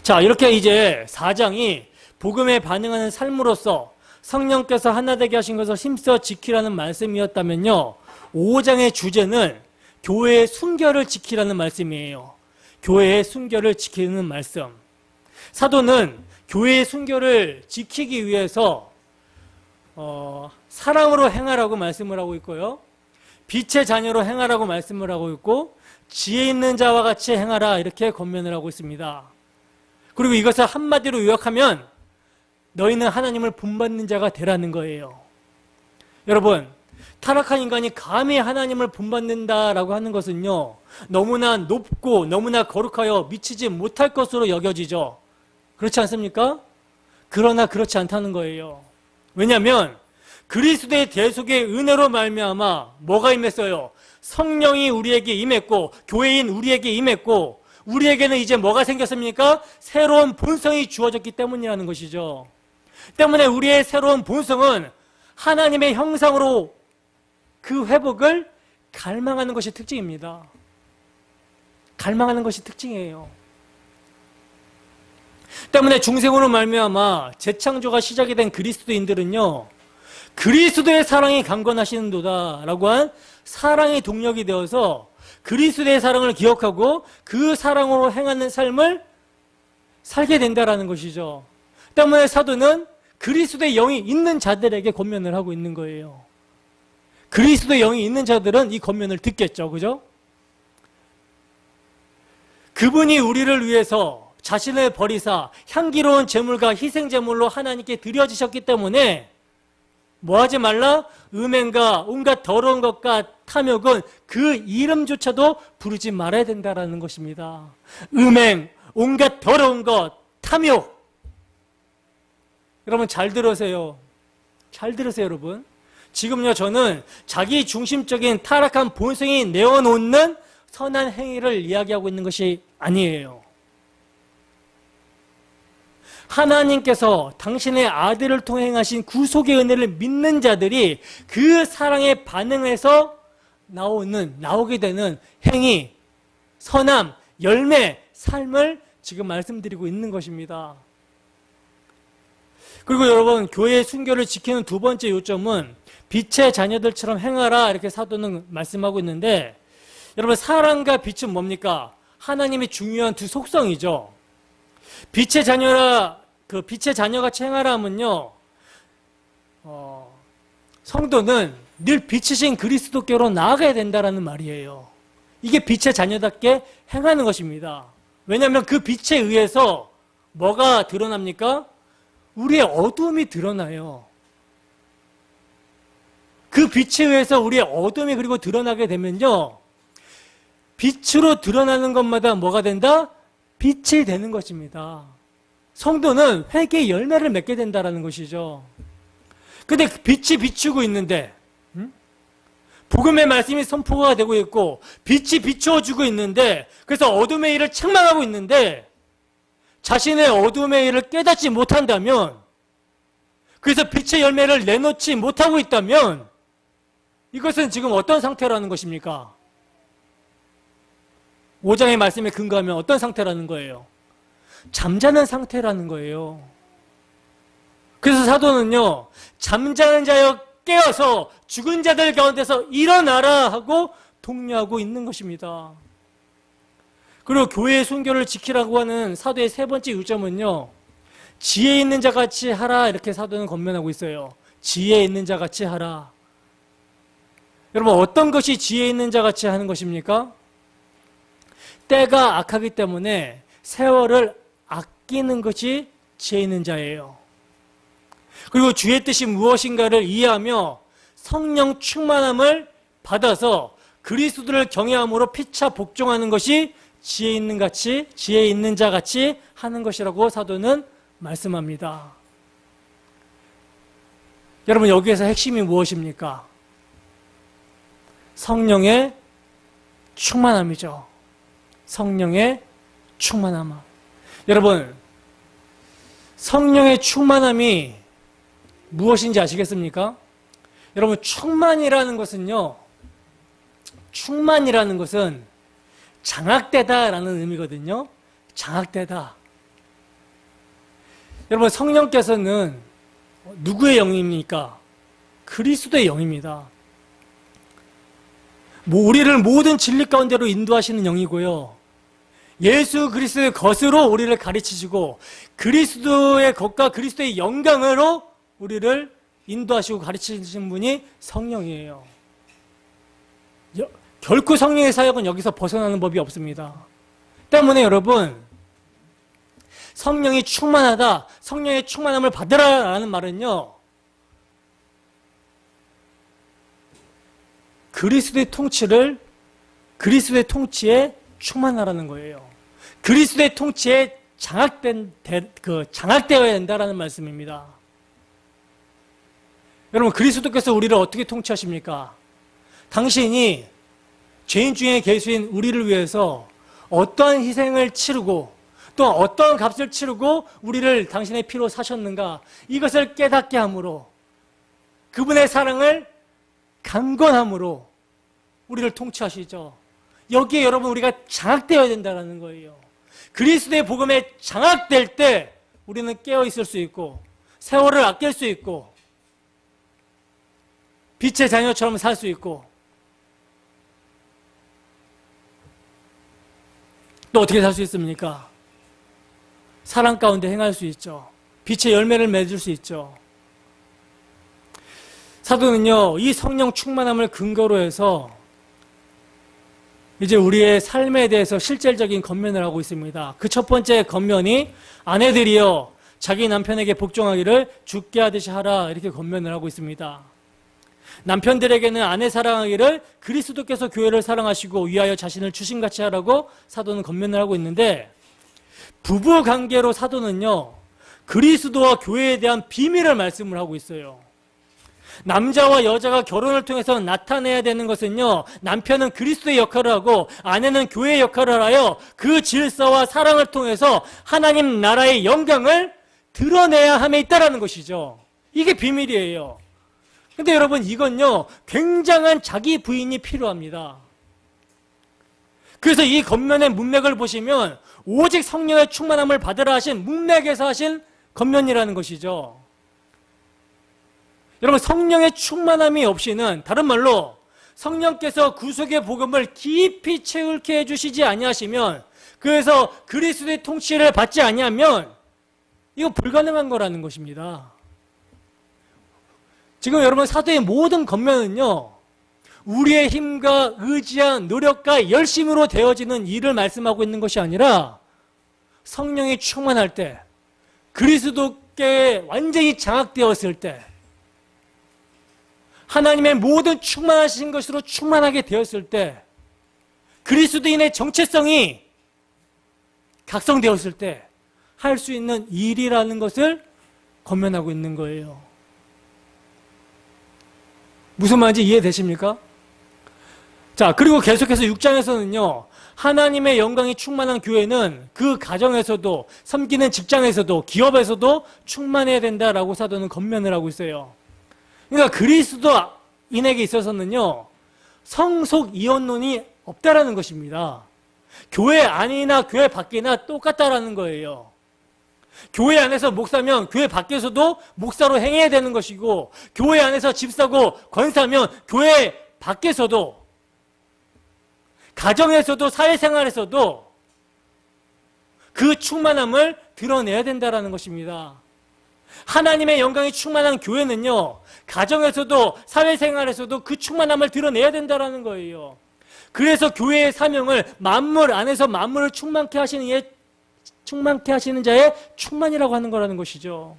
자, 이렇게 이제 4장이 복음에 반응하는 삶으로서 성령께서 하나 되게 하신 것을 힘써 지키라는 말씀이었다면요, 5장의 주제는 교회의 순결을 지키라는 말씀이에요. 교회의 순결을 지키는 말씀. 사도는 교회의 순결을 지키기 위해서 사랑으로 행하라고 말씀을 하고 있고요, 빛의 자녀로 행하라고 말씀을 하고 있고, 지혜 있는 자와 같이 행하라 이렇게 권면을 하고 있습니다. 그리고 이것을 한마디로 요약하면 너희는 하나님을 본받는 자가 되라는 거예요. 여러분, 타락한 인간이 감히 하나님을 본받는다라고 하는 것은요, 너무나 높고 너무나 거룩하여 미치지 못할 것으로 여겨지죠. 그렇지 않습니까? 그러나 그렇지 않다는 거예요. 왜냐하면 그리스도의 대속의 은혜로 말미암아 뭐가 임했어요? 성령이 우리에게 임했고, 교회인 우리에게 임했고, 우리에게는 이제 뭐가 생겼습니까? 새로운 본성이 주어졌기 때문이라는 것이죠. 때문에 우리의 새로운 본성은 하나님의 형상으로 그 회복을 갈망하는 것이 특징입니다. 갈망하는 것이 특징이에요. 때문에 중생으로 말미암아 재창조가 시작이 된 그리스도인들은요, 그리스도의 사랑이 강건하시는도다 라고 한 사랑의 동력이 되어서 그리스도의 사랑을 기억하고 그 사랑으로 행하는 삶을 살게 된다라는 것이죠. 때문에 사도는 그리스도의 영이 있는 자들에게 권면을 하고 있는 거예요. 그리스도의 영이 있는 자들은 이 권면을 듣겠죠. 그죠? 그분이 우리를 위해서 자신을 버리사 향기로운 제물과 희생제물로 하나님께 드려지셨기 때문에 뭐하지 말라? 음행과 온갖 더러운 것과 탐욕은 그 이름조차도 부르지 말아야 된다는 것입니다. 음행, 온갖 더러운 것, 탐욕. 여러분 잘 들으세요. 잘 들으세요, 여러분. 지금요, 저는 자기 중심적인 타락한 본성이 내어놓는 선한 행위를 이야기하고 있는 것이 아니에요. 하나님께서 당신의 아들을 통해 행하신 구속의 은혜를 믿는 자들이 그 사랑에 반응해서 나오게 되는 행위, 선함, 열매, 삶을 지금 말씀드리고 있는 것입니다. 그리고 여러분, 교회의 순교를 지키는 두 번째 요점은 빛의 자녀들처럼 행하라, 이렇게 사도는 말씀하고 있는데, 여러분, 사랑과 빛은 뭡니까? 하나님의 중요한 두 속성이죠. 빛의 자녀같이 행하라 하면요, 성도는 늘 빛이신 그리스도께로 나아가야 된다라는 말이에요. 이게 빛의 자녀답게 행하는 것입니다. 왜냐하면 그 빛에 의해서 뭐가 드러납니까? 우리의 어두움이 드러나요. 그 빛에 의해서 우리의 어둠이 그리고 드러나게 되면요, 빛으로 드러나는 것마다 뭐가 된다? 빛이 되는 것입니다. 성도는 회개의 열매를 맺게 된다는 것이죠. 근데 빛이 비추고 있는데, 복음의 말씀이 선포가 되고 있고 빛이 비추어주고 있는데, 그래서 어둠의 일을 책망하고 있는데 자신의 어둠의 일을 깨닫지 못한다면, 그래서 빛의 열매를 내놓지 못하고 있다면, 이것은 지금 어떤 상태라는 것입니까? 5장의 말씀에 근거하면 어떤 상태라는 거예요? 잠자는 상태라는 거예요. 그래서 사도는요, 잠자는 자여 깨어서 죽은 자들 가운데서 일어나라 하고 독려하고 있는 것입니다. 그리고 교회의 순교를 지키라고 하는 사도의 세 번째 요점은요, 지혜 있는 자같이 하라, 이렇게 사도는 권면하고 있어요. 지혜 있는 자같이 하라. 여러분, 어떤 것이 지혜 있는 자같이 하는 것입니까? 때가 악하기 때문에 세월을 아끼는 것이 지혜 있는 자예요. 그리고 주의 뜻이 무엇인가를 이해하며 성령 충만함을 받아서 그리스도를 경외함으로 피차 복종하는 것이 지혜 있는 자같이 하는 것이라고 사도는 말씀합니다. 여러분, 여기에서 핵심이 무엇입니까? 성령의 충만함이죠. 성령의 충만함. 여러분, 성령의 충만함이 무엇인지 아시겠습니까? 여러분, 충만이라는 것은 장악되다라는 의미거든요. 장악되다. 여러분, 성령께서는 누구의 영입니까? 그리스도의 영입니다. 우리를 모든 진리 가운데로 인도하시는 영이고요, 예수 그리스도의 것으로 우리를 가르치시고 그리스도의 것과 그리스도의 영광으로 우리를 인도하시고 가르치시는 분이 성령이에요. 결코 성령의 사역은 여기서 벗어나는 법이 없습니다. 때문에 여러분, 성령이 충만하다, 성령의 충만함을 받으라라는 말은요, 그리스도의 통치에 충만하라는 거예요. 그리스도의 통치에 장악되어야 된다라는 말씀입니다. 여러분, 그리스도께서 우리를 어떻게 통치하십니까? 당신이 죄인 중에 계신 우리를 위해서 어떠한 희생을 치르고 또 어떠한 값을 치르고 우리를 당신의 피로 사셨는가, 이것을 깨닫게 함으로, 그분의 사랑을 강건함으로 우리를 통치하시죠. 여기에 여러분, 우리가 장악되어야 된다는 거예요. 그리스도의 복음에 장악될 때 우리는 깨어 있을 수 있고 세월을 아낄 수 있고 빛의 자녀처럼 살 수 있고, 또 어떻게 살 수 있습니까? 사랑 가운데 행할 수 있죠. 빛의 열매를 맺을 수 있죠. 사도는요, 이 성령 충만함을 근거로 해서 이제 우리의 삶에 대해서 실질적인 권면을 하고 있습니다. 그 첫 번째 권면이 아내들이여 자기 남편에게 복종하기를 주께 하듯이 하라, 이렇게 권면을 하고 있습니다. 남편들에게는 아내 사랑하기를 그리스도께서 교회를 사랑하시고 위하여 자신을 주심같이 하라고 사도는 권면을 하고 있는데, 부부 관계로 사도는요, 그리스도와 교회에 대한 비밀을 말씀을 하고 있어요. 남자와 여자가 결혼을 통해서 나타내야 되는 것은요, 남편은 그리스도의 역할을 하고 아내는 교회의 역할을 하여 그 질서와 사랑을 통해서 하나님 나라의 영광을 드러내야 함에 있다라는 것이죠. 이게 비밀이에요. 근데 여러분 이건요 굉장한 자기 부인이 필요합니다. 그래서 이 겉면의 문맥을 보시면 오직 성령의 충만함을 받으라 하신 문맥에서 하신 겉면이라는 것이죠. 여러분 성령의 충만함이 없이는, 다른 말로 성령께서 구속의 복음을 깊이 채울게 해주시지 아니하시면, 그래서 그리스도의 통치를 받지 아니하면 이거 불가능한 거라는 것입니다. 지금 여러분 사도의 모든 겉면은요 우리의 힘과 의지와 노력과 열심으로 되어지는 일을 말씀하고 있는 것이 아니라 성령이 충만할 때, 그리스도께 완전히 장악되었을 때, 하나님의 모든 충만하신 것으로 충만하게 되었을 때, 그리스도인의 정체성이 각성되었을 때 할 수 있는 일이라는 것을 권면하고 있는 거예요. 무슨 말인지 이해되십니까? 자, 그리고 계속해서 6장에서는요 하나님의 영광이 충만한 교회는 그 가정에서도, 섬기는 직장에서도, 기업에서도 충만해야 된다라고 사도는 권면을 하고 있어요. 그러니까 그리스도인에게 있어서는요 성속 이혼론이 없다라는 것입니다. 교회 안이나 교회 밖이나 똑같다라는 거예요. 교회 안에서 목사면 교회 밖에서도 목사로 행해야 되는 것이고, 교회 안에서 집사고 권사면 교회 밖에서도, 가정에서도, 사회생활에서도 그 충만함을 드러내야 된다는 것입니다. 하나님의 영광이 충만한 교회는요 가정에서도 사회생활에서도 그 충만함을 드러내야 된다는 거예요. 그래서 교회의 사명을 만물 안에서 만물을 충만케 하시는 자의 충만이라고 하는 거라는 것이죠.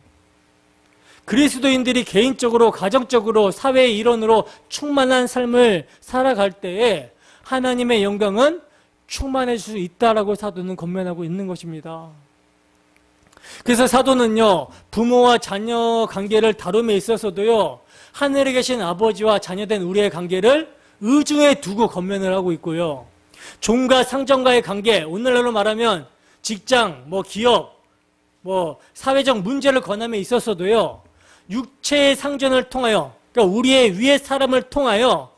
그리스도인들이 개인적으로, 가정적으로, 사회의 일원으로 충만한 삶을 살아갈 때에 하나님의 영광은 충만해질 수 있다라고 사도는 권면하고 있는 것입니다. 그래서 사도는요 부모와 자녀 관계를 다룸에 있어서도요 하늘에 계신 아버지와 자녀된 우리의 관계를 의중에 두고 권면을 하고 있고요, 종과 상전과의 관계, 오늘날로 말하면 직장, 기업, 사회적 문제를 권함에 있어서도요 육체의 상전을 통하여, 그러니까 우리의 위의 사람을 통하여,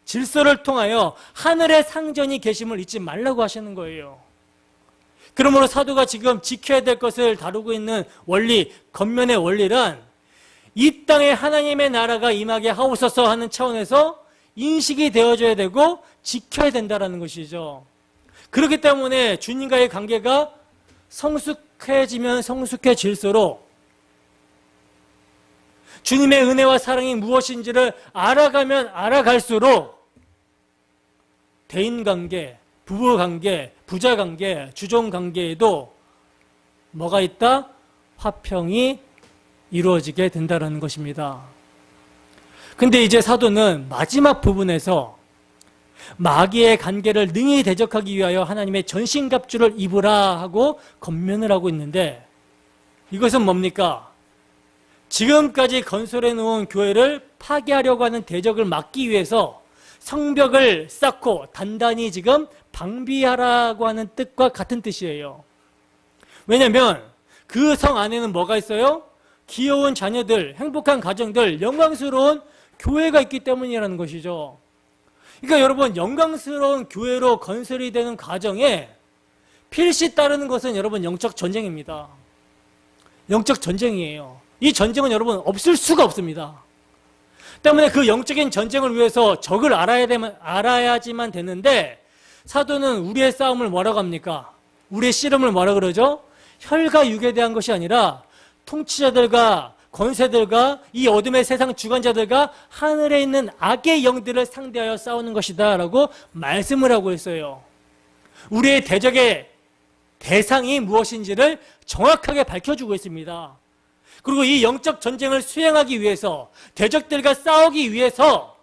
질서를 통하여 하늘의 상전이 계심을 잊지 말라고 하시는 거예요. 그러므로 사도가 지금 지켜야 될 것을 다루고 있는 원리, 겉면의 원리란 이 땅에 하나님의 나라가 임하게 하옵소서 하는 차원에서 인식이 되어져야 되고 지켜야 된다는 것이죠. 그렇기 때문에 주님과의 관계가 성숙해지면 성숙해질수록 주님의 은혜와 사랑이 무엇인지를 알아가면 알아갈수록 대인관계, 부부관계, 부자관계, 주종관계에도 뭐가 있다? 화평이 이루어지게 된다는 것입니다. 근데 이제 사도는 마지막 부분에서 마귀의 관계를 능히 대적하기 위하여 하나님의 전신갑주를 입으라 하고 권면을 하고 있는데, 이것은 뭡니까? 지금까지 건설해 놓은 교회를 파괴하려고 하는 대적을 막기 위해서 성벽을 쌓고 단단히 지금 방비하라고 하는 뜻과 같은 뜻이에요. 왜냐하면 그 성 안에는 뭐가 있어요? 귀여운 자녀들, 행복한 가정들, 영광스러운 교회가 있기 때문이라는 것이죠. 그러니까 여러분, 영광스러운 교회로 건설이 되는 과정에 필시 따르는 것은 여러분 영적 전쟁입니다. 영적 전쟁이에요. 이 전쟁은 여러분 없을 수가 없습니다. 때문에 그 영적인 전쟁을 위해서 적을 알아야지만 되는데, 사도는 우리의 싸움을 뭐라고 합니까? 우리의 씨름을 뭐라 그러죠? 혈과 육에 대한 것이 아니라 통치자들과 권세들과 이 어둠의 세상 주관자들과 하늘에 있는 악의 영들을 상대하여 싸우는 것이다 라고 말씀을 하고 있어요. 우리의 대적의 대상이 무엇인지를 정확하게 밝혀주고 있습니다. 그리고 이 영적 전쟁을 수행하기 위해서, 대적들과 싸우기 위해서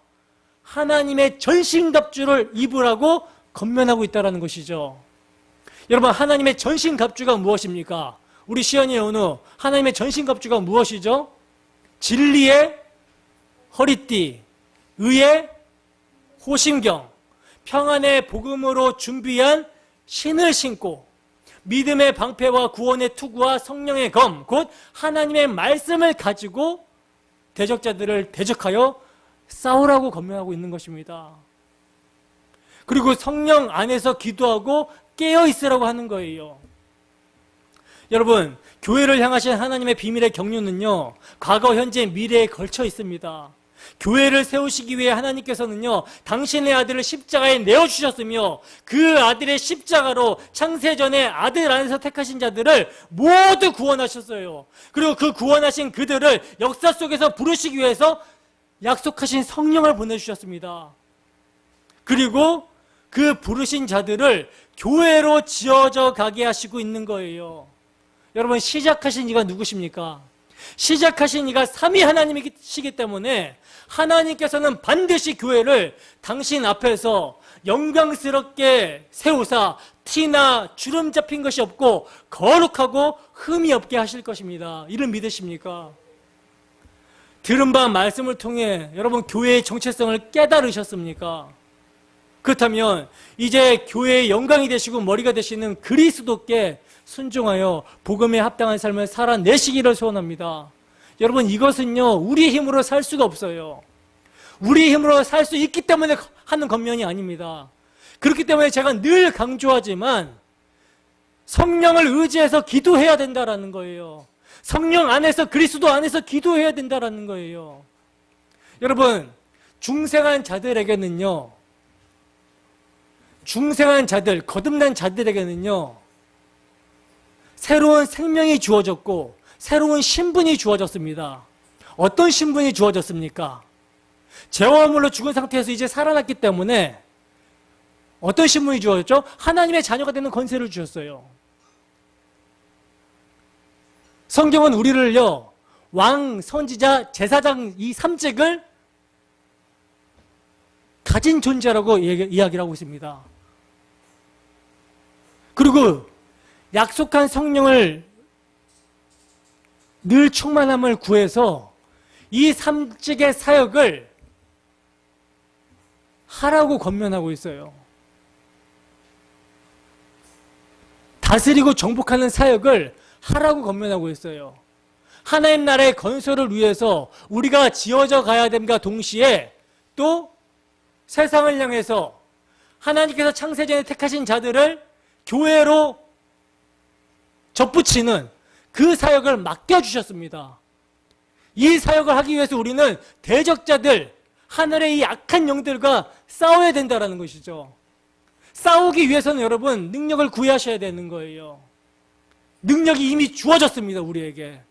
하나님의 전신갑주를 입으라고 권면하고 있다는 것이죠. 여러분, 하나님의 전신갑주가 무엇입니까? 우리 시연이의 은우, 하나님의 전신갑주가 무엇이죠? 진리의 허리띠, 의의 호심경, 평안의 복음으로 준비한 신을 신고 믿음의 방패와 구원의 투구와 성령의 검, 곧 하나님의 말씀을 가지고 대적자들을 대적하여 싸우라고 권면하고 있는 것입니다. 그리고 성령 안에서 기도하고 깨어 있으라고 하는 거예요. 여러분, 교회를 향하신 하나님의 비밀의 경륜은요, 과거, 현재, 미래에 걸쳐 있습니다. 교회를 세우시기 위해 하나님께서는요, 당신의 아들을 십자가에 내어주셨으며 그 아들의 십자가로 창세전에 아들 안에서 택하신 자들을 모두 구원하셨어요. 그리고 그 구원하신 그들을 역사 속에서 부르시기 위해서 약속하신 성령을 보내주셨습니다. 그리고 그 부르신 자들을 교회로 지어져 가게 하시고 있는 거예요. 여러분, 시작하신 이가 누구십니까? 시작하신 이가 삼위 하나님이시기 때문에 하나님께서는 반드시 교회를 당신 앞에서 영광스럽게 세우사 티나 주름 잡힌 것이 없고 거룩하고 흠이 없게 하실 것입니다. 이를 믿으십니까? 들은 바 말씀을 통해 여러분 교회의 정체성을 깨달으셨습니까? 그렇다면 이제 교회의 영광이 되시고 머리가 되시는 그리스도께 순종하여 복음에 합당한 삶을 살아내시기를 소원합니다. 여러분, 이것은요, 우리의 힘으로 살 수가 없어요. 우리의 힘으로 살 수 있기 때문에 하는 권면이 아닙니다. 그렇기 때문에 제가 늘 강조하지만 성령을 의지해서 기도해야 된다라는 거예요. 성령 안에서, 그리스도 안에서 기도해야 된다라는 거예요. 여러분, 중생한 자들에게는요, 중생한 자들, 거듭난 자들에게는요, 새로운 생명이 주어졌고 새로운 신분이 주어졌습니다. 어떤 신분이 주어졌습니까? 죄와 허물로 죽은 상태에서 이제 살아났기 때문에 어떤 신분이 주어졌죠? 하나님의 자녀가 되는 권세를 주셨어요. 성경은 우리를요, 왕, 선지자, 제사장 이 삼직을 가진 존재라고 이야기를 하고 있습니다. 그리고 약속한 성령을 늘 충만함을 구해서 이 삼직의 사역을 하라고 권면하고 있어요. 다스리고 정복하는 사역을 하라고 권면하고 있어요. 하나님 나라의 건설을 위해서 우리가 지어져 가야 됨과 동시에 또 세상을 향해서 하나님께서 창세전에 택하신 자들을 교회로 접붙이는 그 사역을 맡겨주셨습니다. 이 사역을 하기 위해서 우리는 대적자들, 하늘의 이 악한 영들과 싸워야 된다는 것이죠. 싸우기 위해서는 여러분 능력을 구하셔야 되는 거예요. 능력이 이미 주어졌습니다, 우리에게.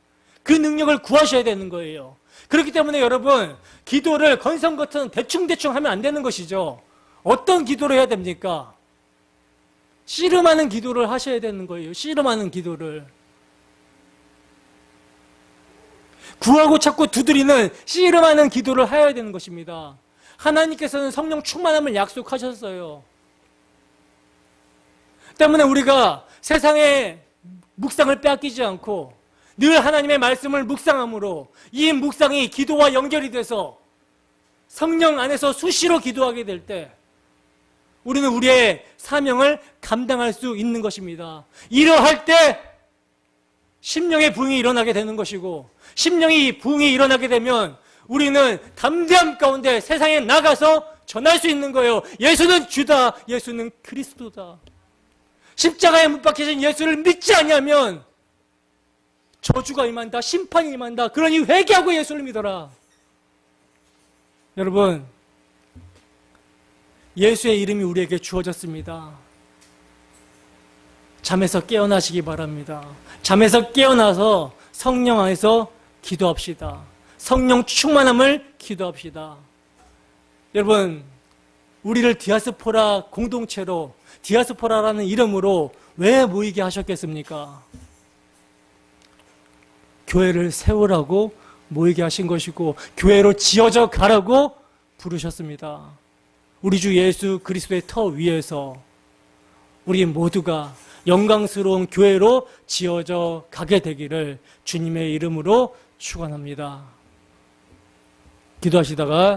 그 능력을 구하셔야 되는 거예요. 그렇기 때문에 여러분, 기도를 건성 같은 대충대충 하면 안 되는 것이죠. 어떤 기도를 해야 됩니까? 씨름하는 기도를 하셔야 되는 거예요. 씨름하는 기도를. 구하고 찾고 두드리는 씨름하는 기도를 해야 되는 것입니다. 하나님께서는 성령 충만함을 약속하셨어요. 때문에 우리가 세상의 묵상을 빼앗기지 않고 늘 하나님의 말씀을 묵상함으로 이 묵상이 기도와 연결이 돼서 성령 안에서 수시로 기도하게 될 때 우리는 우리의 사명을 감당할 수 있는 것입니다. 이러할 때 심령의 부흥이 일어나게 되는 것이고, 심령의 부흥이 일어나게 되면 우리는 담대함 가운데 세상에 나가서 전할 수 있는 거예요. 예수는 주다, 예수는 그리스도다. 십자가에 못 박히신 예수를 믿지 않으면 저주가 임한다, 심판이 임한다. 그러니 회개하고 예수를 믿어라. 여러분, 예수의 이름이 우리에게 주어졌습니다. 잠에서 깨어나시기 바랍니다. 잠에서 깨어나서 성령 안에서 기도합시다. 성령 충만함을 기도합시다. 여러분, 우리를 디아스포라 공동체로, 디아스포라라는 이름으로 왜 모이게 하셨겠습니까? 교회를 세우라고 모이게 하신 것이고, 교회로 지어져 가라고 부르셨습니다. 우리 주 예수 그리스도의 터 위에서 우리 모두가 영광스러운 교회로 지어져 가게 되기를 주님의 이름으로 축원합니다. 기도하시다가